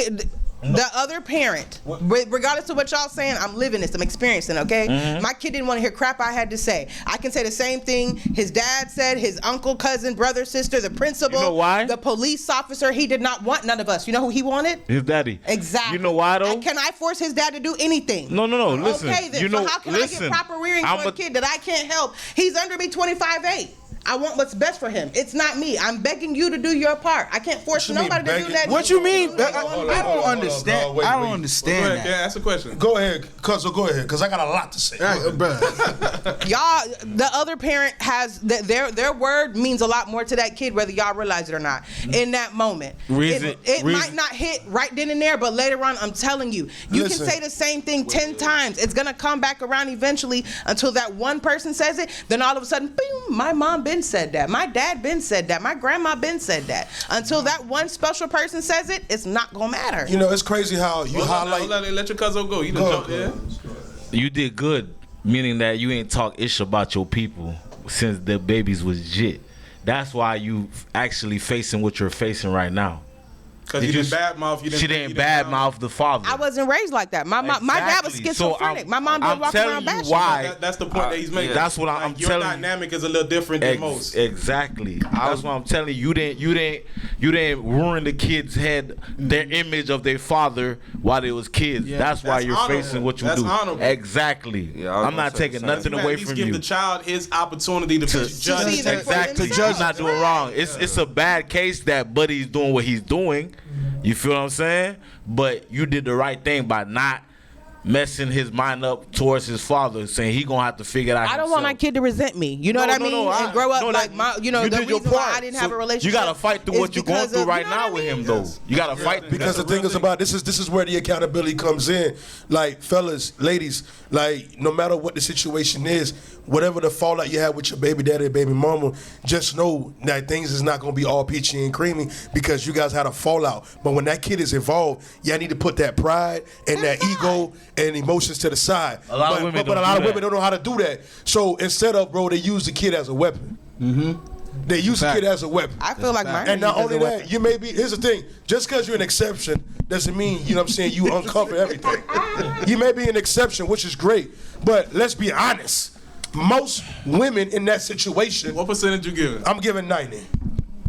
The other parent, regardless of what y'all saying, I'm living this, I'm experiencing, okay? Mm-hmm. My kid didn't want to hear crap I had to say. I can say the same thing his dad said, his uncle, cousin, brother, sister, the principal. You know why? The police officer. He did not want none of us. You know who he wanted? His daddy. Exactly. You know why though? Can I force his dad to do anything? No. Listen. Okay, then. So how can I get proper rearing for a kid that I can't help? He's under me 25-8. I want what's best for him. It's not me. I'm begging you to do your part. I can't force nobody to do that. What you mean? I don't understand. I don't understand Go ahead, that. ask a question. Go ahead, cuz go ahead, because I got a lot to say. Y'all, the other parent has their word means a lot more to that kid, whether y'all realize it or not. In that moment, it might not hit right then and there, but later on, I'm telling you, can say the same thing 10 times. It's gonna come back around eventually until that one person says it. Then all of a sudden, boom, my mom been said that, my dad been said that, my grandma been said that. Until that one special person says it, it's not gonna matter. You know, it's crazy how you highlight. Let your cousin go. You done jump there. You did good, meaning that you ain't talk ish about your people since the babies was jit. That's why you actually facing what you're facing right now. Because you didn't badmouth. She didn't badmouth the father. I wasn't raised like that. My dad was schizophrenic. So my mom didn't walk around bashing. Why? That's the point that he's making. That's what I'm your telling you. Your dynamic is a little different than most. Exactly. That's what I'm telling you. You didn't ruin the kids' head, their image of their father while they was kids. Yeah, that's why you're honorable. facing what you that's do. Honorable. Exactly. Yeah, I'm not taking nothing away from you. Give the child his opportunity to judge. Exactly. He's not doing wrong. It's a bad case that Buddy's doing what he's doing. You feel what I'm saying? But you did the right thing by not messing his mind up towards his father, saying he gonna have to figure it out. I don't want my kid to resent me. You know what I mean? And grow up like my. You know, the reason why I didn't have a relationship. You gotta fight through what you're going through right now with him, though. You gotta fight because the thing is about this is where the accountability comes in. Like fellas, ladies, like no matter what the situation is, whatever the fallout you have with your baby daddy or baby mama, just know that things is not gonna be all peachy and creamy because you guys had a fallout. But when that kid is involved, y'all need to put that pride and that ego and emotions to the side. But a lot of women don't know how to do that. So instead of, bro, they use the kid as a weapon. Mm-hmm. They use the kid as a weapon. I feel like mine. And not only that, you may be, here's the thing, just because you're an exception doesn't mean, you know what I'm saying, you uncover everything. You may be an exception, which is great, but let's be honest. Most women in that situation. What percentage you giving? I'm giving 90.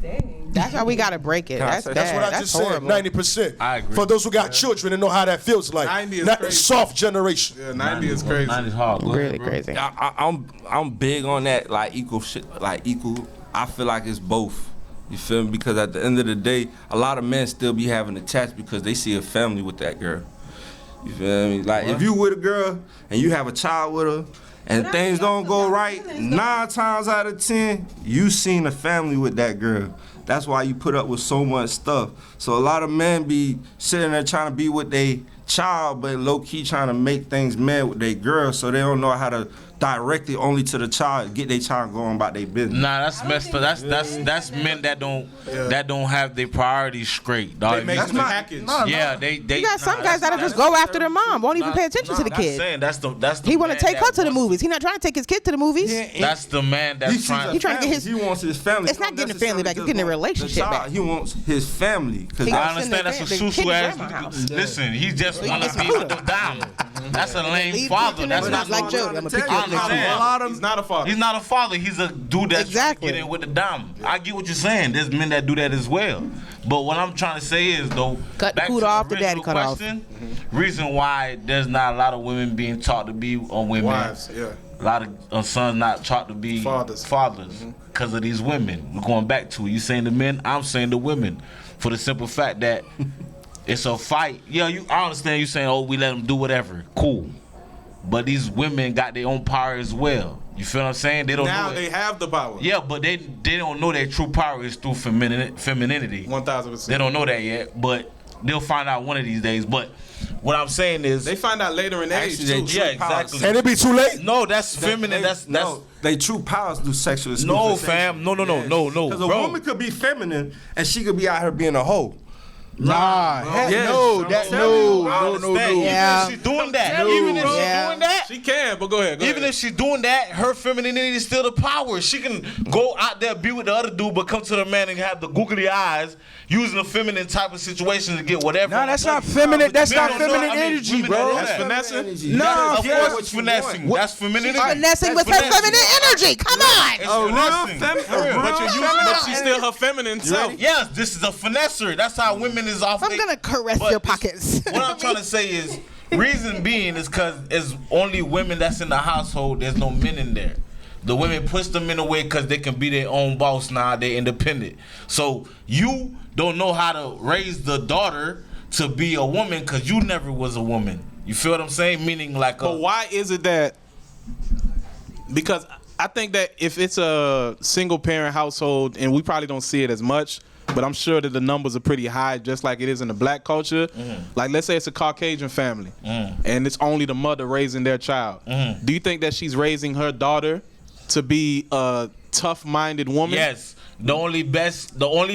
Dang. That's how we gotta break it. That's what I just said. 90%. I agree. For those who got children and know how that feels like. 90 is not crazy. Soft generation. Yeah, 90 is crazy. 90 is hard. Really crazy. I'm big on that, like equal shit, like equal. I feel like it's both. You feel me? Because at the end of the day, a lot of men still be having attached because they see a family with that girl. You feel me? Like if you with a girl and you have a child with her, and things don't go right, 9 times out of 10, you seen a family with that girl. That's why you put up with so much stuff. So a lot of men be sitting there trying to be with their child, but low-key trying to make things mad with their girl, so they don't know how to directly only to the child, get their child going about their business. Nah, that's messed up. That's men that don't have their priorities straight, dog. They make That's the not- package. no, Yeah, they. You got some guys that'll just go after their mom, won't even pay attention to the I'm kid. saying that's the. He want to man take her that to the wants- movies. He not trying to take his kid to the movies. That's the man that's trying. He trying to get his- He wants his family. It's not getting the family back, it's getting the relationship back. He wants his family. He I gonna understand send that's a the kid susu to ass. grandma's house. Listen, he just want It's to be cool. with the dime. That's a lame Leave father. Putin That's as not like no. Jody. I'm gonna pick you I up next week. understand. He's not a father. He's not a father. He's a dude that's Exactly. trying to get in with the dime. I get what you're saying. There's men that do that as well. But what I'm trying to say is, though, Cut the back cooter to off, the daddy original cut off. question, reason why there's not a lot of women being taught to be women. Wives, yeah. A lot of sons not taught to be Fathers. because of these women. We're going back to it. You saying the men, I'm saying the women. For the simple fact that it's a fight. Yeah, I understand you saying, oh, we let them do whatever. Cool. But these women got their own power as well. You feel what I'm saying? They don't Now know it. they have the power. Yeah, but they don't know that true power is through femininity. 1000%. They don't know that yet, but they'll find out one of these days. But what I'm saying is, They find out later in age, Actually, too. they yeah, exactly. And it be too late. No, that's feminine. That's no. They true powers through sexual no, exclusivity. fam. No, Because a bro. woman could be feminine and she could be out here being a hoe. Nah, heck Yes, no, I'm that telling you, no, I no, Understand? Yeah. Even if she's doing that, No. even if she's Yeah. doing that, She can, but go ahead. even if she's doing that, her femininity is still the power. She can go out there, be with the other dude, but come to the man and have the googly eyes, using a feminine type of situation to get whatever. Nah, that's not feminine. That's Men not don't know- feminine I mean, energy, women bro. don't know That's that. finessing. Nah, Of yeah. course, it's finessing. That's femininity. Finessing with her finessing. feminine energy. Come on. It's Oh, finessing. But you're using, but she's still her feminine self. Yes, this is a finesser. That's how women is off. I'm gonna caress But your this- pockets. What I'm trying to say is, reason being is because it's only women that's in the household. There's no men in there. The women push them in a way because they can be their own boss now. They're independent. So you don't know how to raise the daughter to be a woman because you never was a woman. You feel what I'm saying? Meaning like But why is it that? Because I think that if it's a single parent household, and we probably don't see it as much, but I'm sure that the numbers are pretty high, just like it is in the black culture. Like, let's say it's a Caucasian family, and it's only the mother raising their child. Do you think that she's raising her daughter to be a tough-minded woman? Yes. The only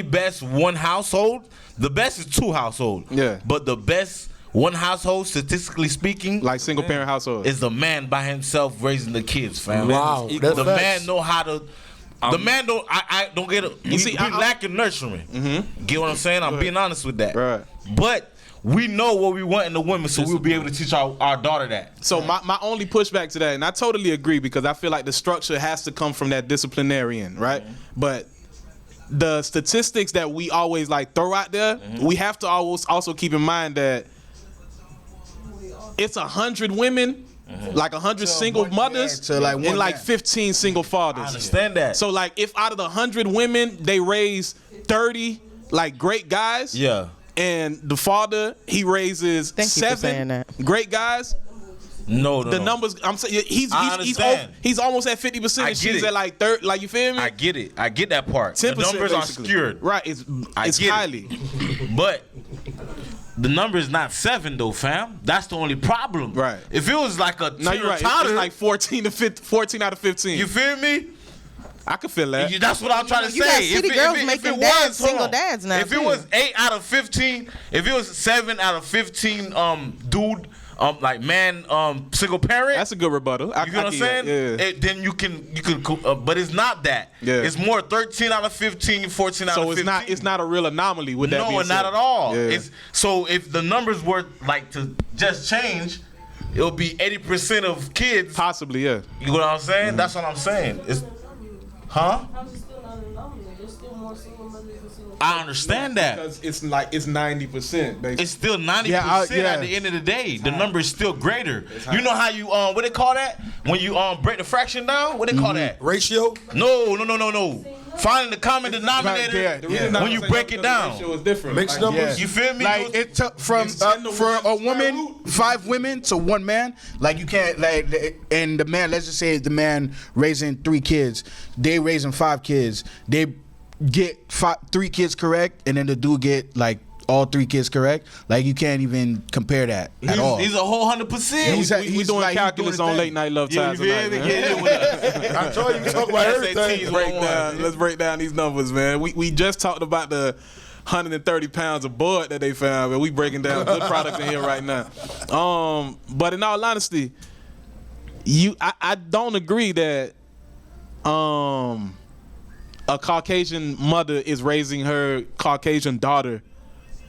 best one household, the best is two households. Yeah. But the best one household, statistically speaking, Like single-parent household. is the man by himself raising the kids, fam. Wow, The that's facts. man know how to. The man don't. I don't get it. You see, see, I- we lacking nurturing. Get what I'm saying? I'm being honest with that. Right. But we know what we want in the women, so we'll be able to teach our daughter that. So my only pushback to that, and I totally agree, because I feel like the structure has to come from that disciplinarian, right? But the statistics that we always like throw out there, we have to always also keep in mind that it's 100 women, like 100 single mothers, to like one and like man. 15 single fathers. I understand that. So like, if out of the 100 women they raise 30 like great guys, Yeah. and the father he raises Thank you for saying 7 that. great guys. No. The numbers, I'm saying, I understand. he's almost at 50%. I And get she's it. at like third. Like, you feel me? I get it. I get that part. The 10% numbers are basically. skewed. Right. It's get it. highly. But the number is not 7 though, fam. That's the only problem. Right. If it was like a 10 No, you're right. It's chowder, like 14 out of 15. you feel me? I can feel that. That's what I'm trying to You got say. city girls making dads hold single on. dads now, If it too. was 8 out of 15, if it was 7 out of 15, dude, like man, single parent. That's a good rebuttal. You know what I'm saying? Yeah. Then you can, but it's not that. Yeah. It's more 13 out of 15, 14 out So of 15. it's not a real anomaly with that No, being and not said. at all. Yeah. It's so if the numbers were like to just change, it'll be 80% of kids. Possibly, yeah. You know what I'm saying? That's what I'm saying. It's, huh? How's it still not an anomaly? There's still more single mothers than single I understand that. Because it's 90%, basically. It's still 90% Yeah, at the end of the day. The number is still greater. You know how you what they call that? When you break the fraction down? What they call that? Ratio? No. Finding the common denominator Right, The reason when I'm you saying break that it because the down. ratio is different. Mixed Like, numbers? You feel me? Like it took from It's 10 to for 1 a square woman, root. 5 women to 1 man. Like you can't and the man. Let's just say the man raising 3 kids, they raising 5 kids. They get 3 kids correct, and then the dude get like all 3 kids correct. Like you can't even compare that at all. He's a whole 100%. We doing calculus on late night love ties tonight. I told you we talk about everything. Let's break down these numbers, man. We just talked about the 130 pounds of bud that they found, and we breaking down good products in here right now. But in all honesty, I don't agree that a Caucasian mother is raising her Caucasian daughter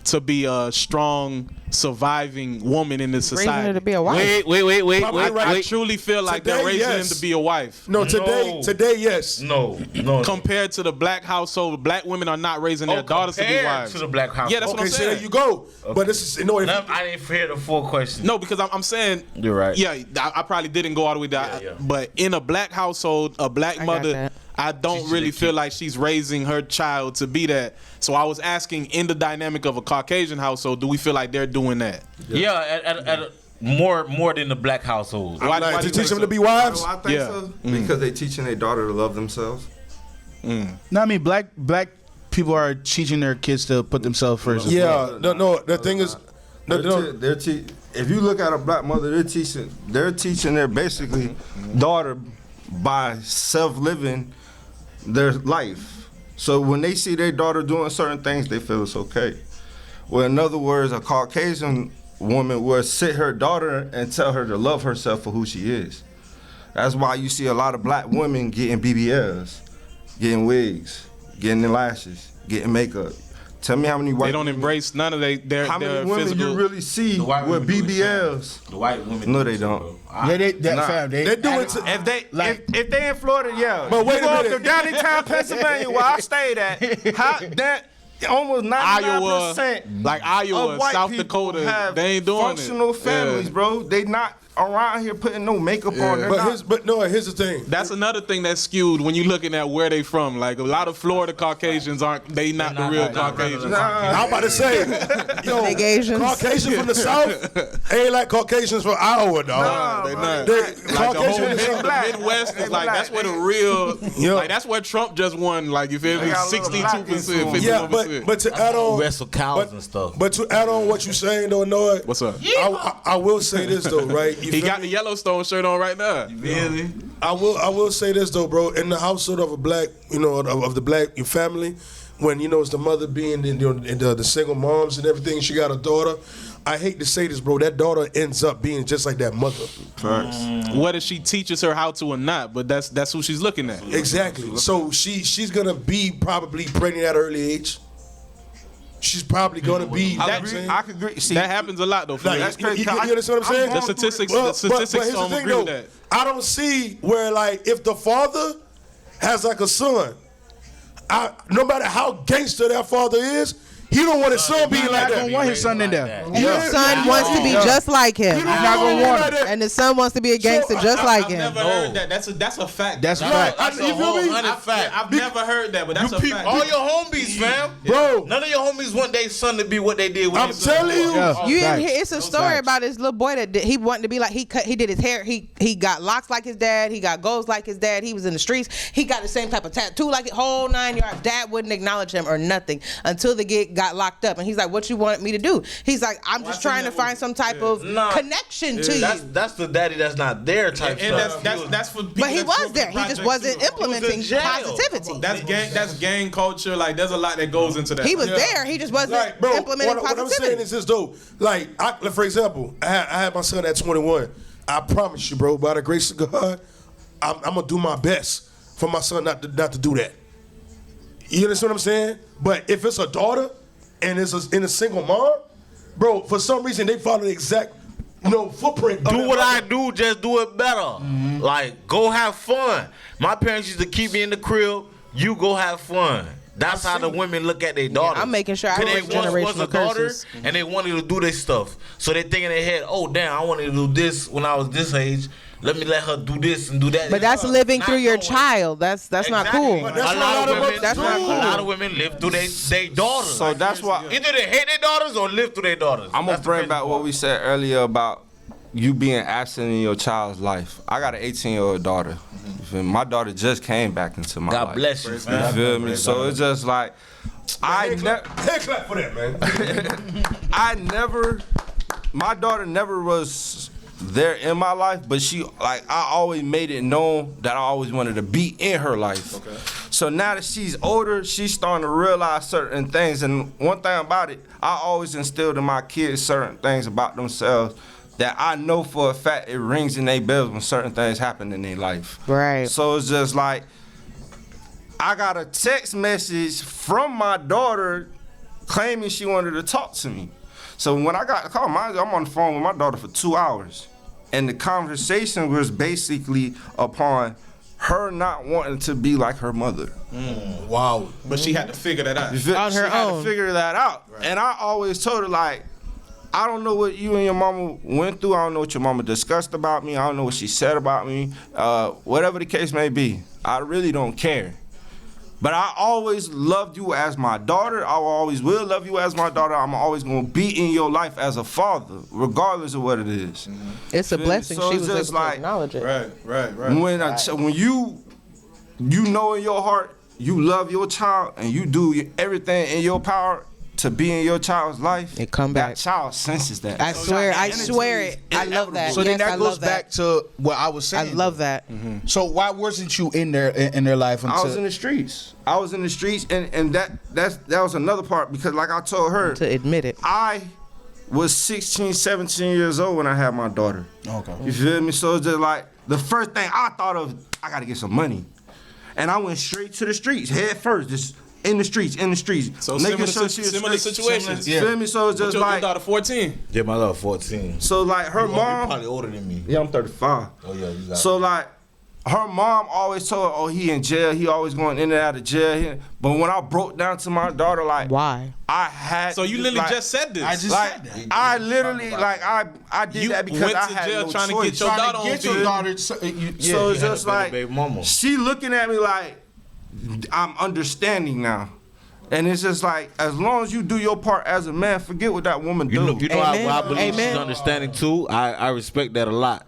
to be a strong, surviving woman in this society. Raising her to be a wife. Wait. I truly feel like Today, they're raising yes. him to be a wife. No, today, yes. No. Compared to the black household, black women are not raising their daughters to be compared wives. to the black household. Yeah, that's what I'm Okay, so saying. there you go. But this is I didn't hear the full question. No, because I'm saying You're right. Yeah, I probably didn't go all the way down. Yeah. But in a black household, a black got mother, that. I don't really feel like she's raising her child to be that. So I was asking, in the dynamic of a Caucasian household, do we feel like they're doing that? Yeah, at more than the black household. Why like do to you teach think them so? to be wives. I think Yeah. so. Because they teaching their daughter to love themselves. No, I mean black people are teaching their kids to put themselves first. Yeah, no. The thing is, If you look at a black mother, they're teaching their basically daughter by self-living their life. So when they see their daughter doing certain things, they feel it's okay. Well, in other words, a Caucasian woman will sit her daughter and tell her to love herself for who she is. That's why you see a lot of black women getting BBLs, getting wigs, getting their lashes, getting makeup. Tell me how many white They don't embrace none of their how many women physical. you really see white with women do it, BBLs? The white women. No, they don't. Yeah, they do it to. If they in Florida, yeah. But wait you a go up minute. to Downtown, Pennsylvania, where I stayed at, that almost 99% like Iowa, of white South people Dakota, have they ain't doing functional it. families, Yeah. bro. They not around here putting no makeup on. They're not. Here's the thing. That's another thing that's skewed when you're looking at where they from. Like a lot of Florida Caucasians aren't the real Caucasians. I'm about to say, Big Asians. Caucasian from the South ain't like Caucasians from Iowa, dog. They not. They- Like the Caucasian whole from the South. the Midwest is like that's where the real like that's where Trump just won. Like you feel me? They got a little black 62%, influence. 51%. Yeah, but to add on, Wrestle cows and stuff. but to add on what you're saying, though, Noah, What's up? I will say this though, right? You He feel got me? the Yellowstone shirt on right now. Really? I will say this though, bro. In the household of a black, of the black family, when it's the mother being the single moms and everything, she got a daughter. I hate to say this, bro. That daughter ends up being just like that mother. Whether she teaches her how to or not, but that's who she's looking at. Exactly. So she's gonna be probably pregnant at an early age. She's probably gonna be. You know what I'm saying? I could agree. See, That happens a lot though. For Like, me. that's crazy. you understand what I'm saying? The statistics, Well, the statistics but here's don't the thing, agree though. with that. I don't see where like if the father has like a son, no matter how gangster that father is, he don't want his son being like that. don't want his son in there. His son wants to be just like him. He don't want him like that. And the son wants to be a gangster just like I've him. never heard that. That's a fact. That's right. You feel me? I've never heard that, but that's a fact. All your homies, fam. Bro, None of your homies want their son to be what they did with I'm their son. telling you. Yeah. You Facts. didn't hear? It's a story about this little boy that he wanted to be like he did his hair. He got locks like his dad. He got goals like his dad. He was in the streets. He got the same type of tattoo like it, whole 9 yards. Dad wouldn't acknowledge him or nothing until the kid got locked up. And he's like, "What you wanted me to do?" He's like, "I'm just trying to find some type of connection to you." That's the daddy that's not there type And stuff. that's for people. But he that's was from there. He just projects wasn't too. implementing jail. positivity. That's gang culture. Like there's a lot that goes into that. He was there. He just wasn't Like, bro, implementing what I'm saying positivity. is this, though. Like, for example, I had my son at 21. I promise you, bro, by the grace of God, I'm gonna do my best for my son not to do that. You understand what I'm saying? But if it's a daughter and it's in a single mom, bro, for some reason they follow the exact footprint. of Do that what I mother. do, just do it better. Like, go have fun. My parents used to keep me in the crib. You go have fun. That's how the women look at their daughters. I'm making sure I Cause break they once was a generational daughter, curses. and they wanted to do this stuff. So they think in their head, oh, damn, I wanted to do this when I was this age. Let me let her do this and do that. But that's living Not through your knowing. child. That's not Exactly. cool. But that's a what lot of women, That's not a cool. lot of women live through their daughters. So that's why Either they hate their daughters or live through their daughters. I'm gonna That's the bring crazy back what part. we said earlier about you being absent in your child's life. I got an 18-year-old daughter. You feel me? My daughter just came back into my life. God bless you. You feel me? So it's just like clap for that, man. My daughter never was there in my life, but I always made it known that I always wanted to be in her life. Okay. So now that she's older, she's starting to realize certain things. And one thing about it, I always instilled in my kids certain things about themselves that I know for a fact it rings in their bells when certain things happen in their life. Right. So it's just like, I got a text message from my daughter claiming she wanted to talk to me. So when I got the call, I'm on the phone with my daughter for 2 hours. And the conversation was basically upon her not wanting to be like her mother. Wow. But she had to figure that out. On her own. She had to figure that out. Right. And I always told her, like, I don't know what you and your mama went through. I don't know what your mama discussed about me. I don't know what she said about me. Whatever the case may be, I really don't care. But I always loved you as my daughter. I always will love you as my daughter. I'm always going to be in your life as a father, regardless of what it is. Mm-hmm. It's a blessing so she was was just able to like, acknowledge it. Right. When you know in your heart you love your child and you do everything in your power to be in your child's life, it come back. That child senses that. I swear it. I love that. So then that goes back to what I was saying. I love that. Mm-hmm. So why wasn't you in their life? I was in the streets. And that was another part, because like I told her, to admit it, I was 16, 17 years old when I had my daughter. Okay. You feel me? So it's just like the first thing I thought of, I gotta get some money. And I went straight to the streets, head first, just in the streets. So similar situations. You feel me? So it's just like. Your daughter 14? Yeah, my daughter 14. So like her mom. You're probably older than me. Yeah, I'm 35. Oh yeah, you got So like, her mom always told her, oh, he in jail. He always going in and out of jail. But when I broke down to my daughter, like, why? I had. So you literally just said this. I just said that. I literally, like, I did that because I had no trying choice. to get your daughter on TV. So it's just like, she looking at me like, I'm understanding now. And it's just like, as long as you do your part as a man, forget what that woman do. You know I believe she's understanding too. I respect that a lot.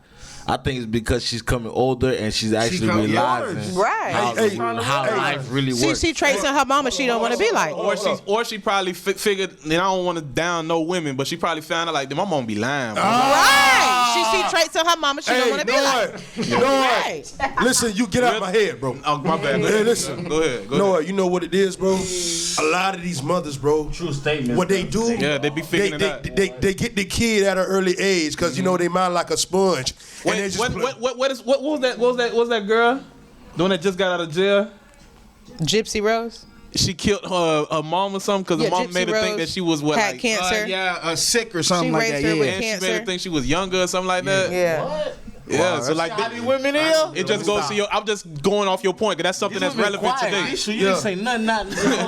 I think it's because she's coming older and she's actually realizing how life really works. She tracing her mama she don't want to be like. Or she probably figured, and I don't want to down no women, but she probably found out like, my mama be lying. Right. She see traits of her mama she don't want to be like. You know what? Listen, you get out my head, bro. Oh, my bad. Hey, listen. Go ahead. You know what it is, bro? A lot of these mothers, bro. True statement. What they do? Yeah, they be figuring it out. They get the kid at an early age because you know they mind like a sponge. Wait, what was that girl? The one that just got out of jail? Gypsy Rose? She killed her mom or something because the mom made her think that she was had cancer. Sick or something like that. She raised her with and cancer. she made her think she was younger or something like that. Yeah. What? Yeah, so like women here. It just goes to your. I'm just going off your point because that's something that's relevant today. You didn't say nothing all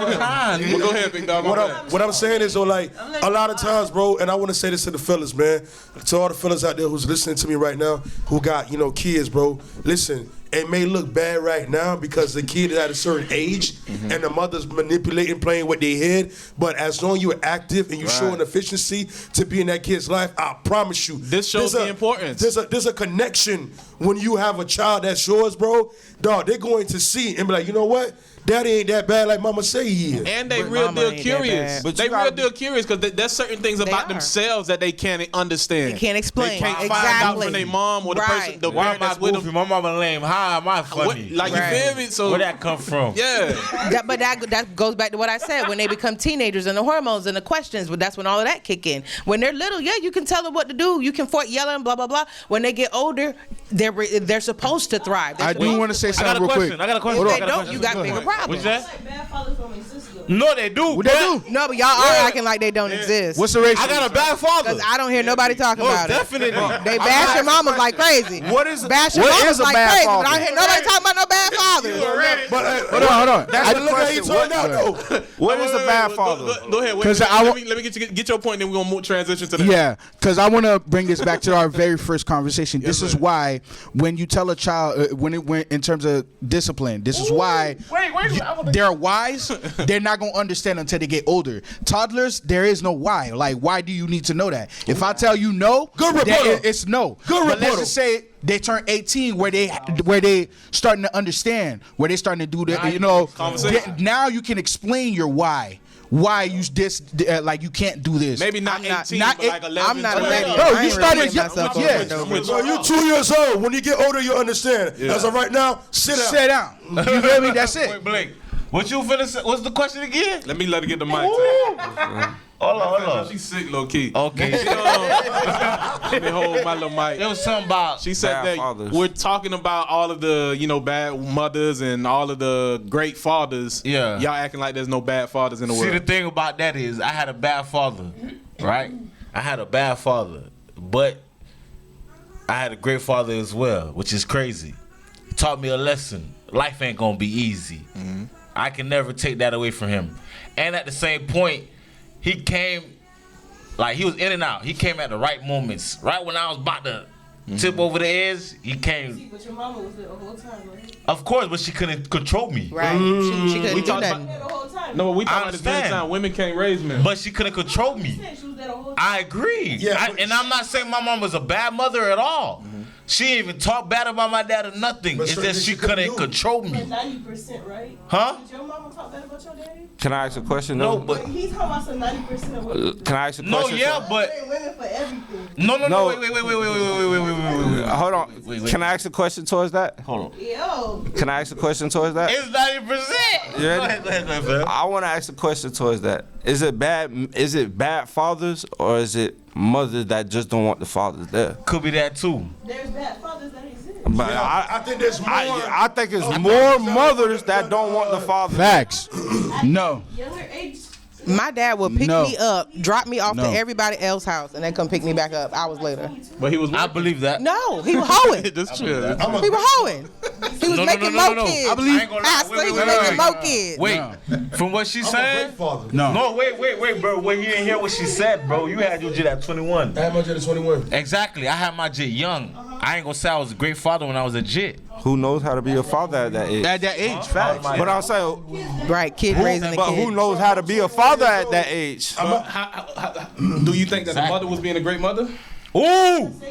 the time. Well, go ahead, big dog. What I'm saying is, like, a lot of times, bro, and I want to say this to the fellas, man, to all the fellas out there who's listening to me right now, who got kids, bro. Listen. It may look bad right now because the kid is at a certain age and the mother's manipulating, playing with their head. But as long as you're active and you're showing efficiency to be in that kid's life, I promise you. This shows the importance. There's a connection when you have a child that's yours, bro. Dog, they're going to see and be like, you know what? Daddy ain't that bad like mama say he is. And they real deal curious. But they real deal curious because there's certain things about themselves that they can't understand. They can't explain. They can't find out from their mom or the person, the parent that's with them. My mama lame. How am I funny? You feel me? So where that come from? Yeah. that goes back to what I said. When they become teenagers and the hormones and the questions, but that's when all of that kick in. When they're little, you can tell them what to do. You can yell and blah blah blah. When they get older, they're supposed to thrive. I do want to say something real quick. I got a question. If they don't, you got bigger problems. What's that? Bad fathers don't exist though. No, they do. They do. No, but y'all are acting like they don't exist. What's the ratio? I got a bad father. Because I don't hear nobody talking about definitely. it. They bash your mamas like crazy. What is bash your mamas like crazy? But I don't hear nobody talking about no bad fathers. But hold on. That's the question. What is a bad father? Go ahead. Let me get your point, then we're gonna transition to that. Yeah, because I want to bring this back to our very first conversation. This is why when you tell a child when it went in terms of discipline, this is why. Wait. They're wise. They're not gonna understand until they get older. Toddlers, there is no why. Like, why do you need to know that? If I tell you no, Good then rebuttal. it's no. Good But let's rebuttal. just say they turn 18, where they starting to understand, where they starting to do the, you know, now you can explain your why. Why you this like you can't do this? Maybe not I'm 18, not- but like 11. I'm not a 12. lady. Bro, I you ain't started really getting myself yeah. over no more. So you're 2 years old. When you get older, you understand. As of right now, sit down. Sit down. You feel me? That's it. Wait, Blake, what you finna say? What's the question again? Let me let her get the mic. Hold on. She's sick, low key. Okay. Let me hold my little mic. There was something about. She said Bad that fathers. we're talking about all of the, bad mothers and all of the great fathers. Yeah. Y'all acting like there's no bad fathers in the See, the world. thing about that is, I had a bad father, right? I had a bad father, but I had a great father as well, which is crazy. Taught me a lesson. Life ain't gonna be easy. I can never take that away from him. And at the same point, he came, like he was in and out. He came at the right moments. Right when I was about to tip over the edge, he came. But your mama was there the whole time, right? Of course, but she couldn't control me. Right. She couldn't do talked nothing. There the whole time. No, we I talking about this understand. time. Women can't raise men. But she couldn't control me. She said she was there the whole time. I agree. Yeah, And I'm not saying my mom was a bad mother at all. She didn't even talk bad about my dad or nothing. But It's certainly just she she couldn't couldn't do it. control But me. 90%, right? Huh? Did your mama talk bad about your daddy? Can I ask a question? No, though? but He's talking about some 90% of what you do. Can I ask a no, question? yeah, but Blame women for everything. no. No. Wait. Hold on. Can I ask a question towards that? Hold on. Yo. Can I ask a question towards that? It's 90%. You ready? Go ahead, fam. I want to ask a question towards that. Is it bad fathers or is it mothers that just don't want the fathers there? Could be that too. There's bad fathers that exist. But I think there's more. I think it's more mothers that don't want the fathers. Facts. No. Younger age. My dad would pick No. me up, drop me off No. to everybody else's house, and then come pick me back up hours later. But he was. I believe that. No, he was hoeing. That's true. He was hoeing. He was No, making no. more kids. I believe- I ain't gonna lie. I swear he was Wait. making more kids. Wait, from what she I'm a said. great father. No. No, wait, bro. Wait, you didn't hear what she said, bro. You had your jit at 21. I had my jet at 21. Exactly. I had my jit young. I ain't gonna say I was a great father when I was a jit. Who knows how to be a father at that age? At that age, facts. But I'm saying, Right, kid raising the but kid. who knows how to be a father at that age? Do you think that the mother was being a great mother? Ooh,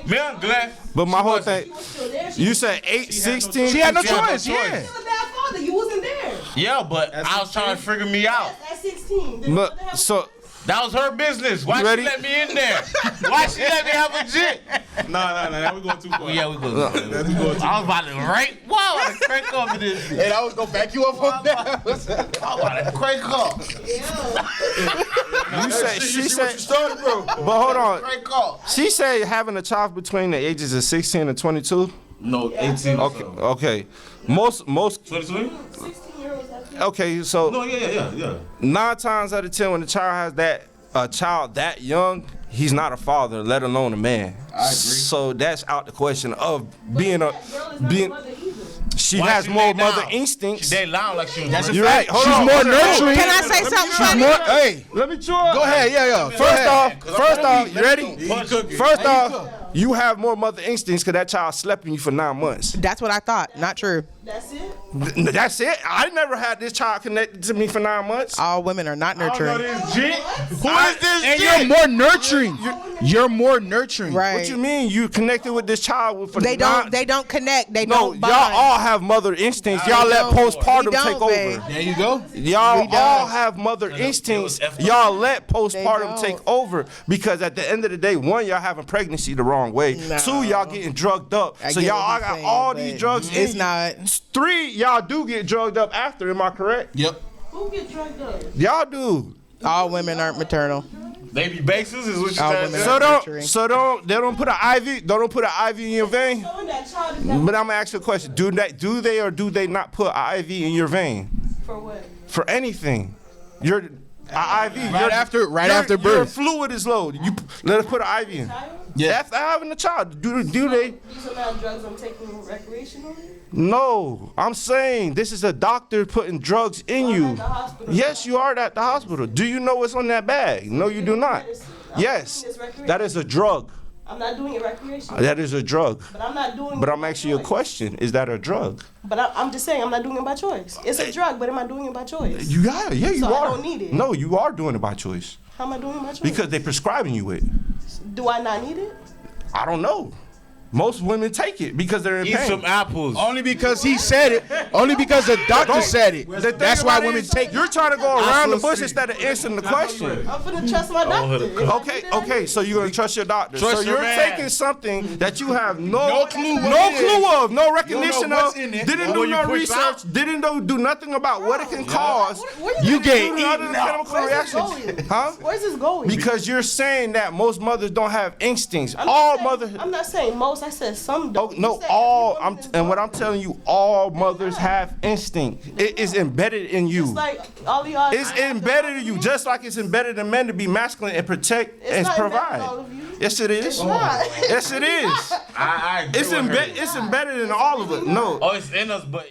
man, I'm glad. But my whole thing, Still there. you said 8, 16. She had no She had no choice. choice. Yeah. Still a bad father. You wasn't there. Yeah, but I was trying to figure me out. At 16. Did the mother But have- so That was her business. Why You she ready? let me in there? Why she let me have a jit? Nah. Now we going too far. Yeah, we go. I was about to rank. Wow, I was crank up in this. And I was gonna back you up on that. I was about to crank up. you said she You said. started, bro. But hold on. Crank up. She said having a child between the ages of 16 and 22. No, 18. Okay. Most 22? 16-year-olds have kids. okay. So No, yeah. 9 times out of 10, when the child has a child that young, he's not a father, let alone a man. I agree. So that's out the question of being a That girl is not a being. mother either. She Why has she more lay down? mother instincts. She did loud like she was. You're right. Hold She's on. more nurturing. Can I say something funny? Hey, Let me try. go ahead. Yeah. First off, you ready? First off, you have more mother instincts because that child slept in you for 9 months. That's what I thought. Not true. That's it. That's it. I never had this child connected to me for 9 months. All women are not nurturing. Who is this? And you're more nurturing. You're more nurturing. Right. What you mean? You connected with this child for They nine- don't connect. They No, don't y'all bond. all have mother instincts. Y'all We let don't. postpartum We don't, take over. babe. There you go. Y'all We don't. all have mother instincts. Y'all let postpartum don't. take over because at the end of the day, 1, y'all having pregnancy the wrong way. No. 2, y'all getting drugged up. I So get y'all what all you're got saying, all but these drugs. it's in. not. 3, y'all do get drugged up after. Am I correct? Yep. Who get drugged up? Y'all do. All women aren't maternal. Baby basis is what you All said. women So are don't. nurturing. So don't. They don't put an IV. They don't put an IV in your vein. Showing that child is not But I'm gonna ask you a question. Do they or do they not put an IV in your vein for what? for anything? Your IV. Right after Your birth. fluid is low. You let us put an IV in. Child? Yeah. After having a child, do they? These are not drugs I'm taking recreationally. No, I'm saying this is a doctor putting drugs in I'm you. at the hospital. Yes, you are at the hospital. Do you know what's on that bag? No, you do not. Medicine. I'm Yes, taking this recreationally. that is a drug. I'm not doing it recreationally. That is a drug. But I'm not doing. But it I'm by asking you a choice. question. Is that a drug? But I'm just saying I'm not doing it by choice. It's a drug, but am I doing it by choice? You got it. Yeah, you So are. I don't need it. No, you are doing it by choice. How am I doing it by choice? Because they prescribing you it. Do I not need it? I don't know. Most women take it because they're in Eat pain. some apples. Only because he said it. Only because the doctor said it. The thing That's why about it women is, take it. You're trying to go around the Apples. bush instead of answering the question. I'm finna trust my doctor. If I Okay, need it, I okay, need so you're gonna trust your doctor. Trust So your you're man. taking something that you have no No clue what no it is. clue of, no recognition what's of, in it. didn't Or do when you no push research, out. didn't do nothing about what it can cause. Where You get Due to other eaten up. chemical Where's this reactions. going? Huh? Where's this going? Because you're saying that most mothers don't have instincts. I'm not All saying- mothers. I'm not saying most. I said some Oh, don't. You no, said all every woman is and what don't. I'm telling you, all mothers have instinct. It is embedded in you. It's like all of y'all. It's embedded in you, just like it's embedded in men to be masculine and protect It's and not embedded in provide. all of you. Yes, it is. It's not. Yes, it is. I agree It's with her. embedded. It's embedded in all of it. No. Oh, it's in us, but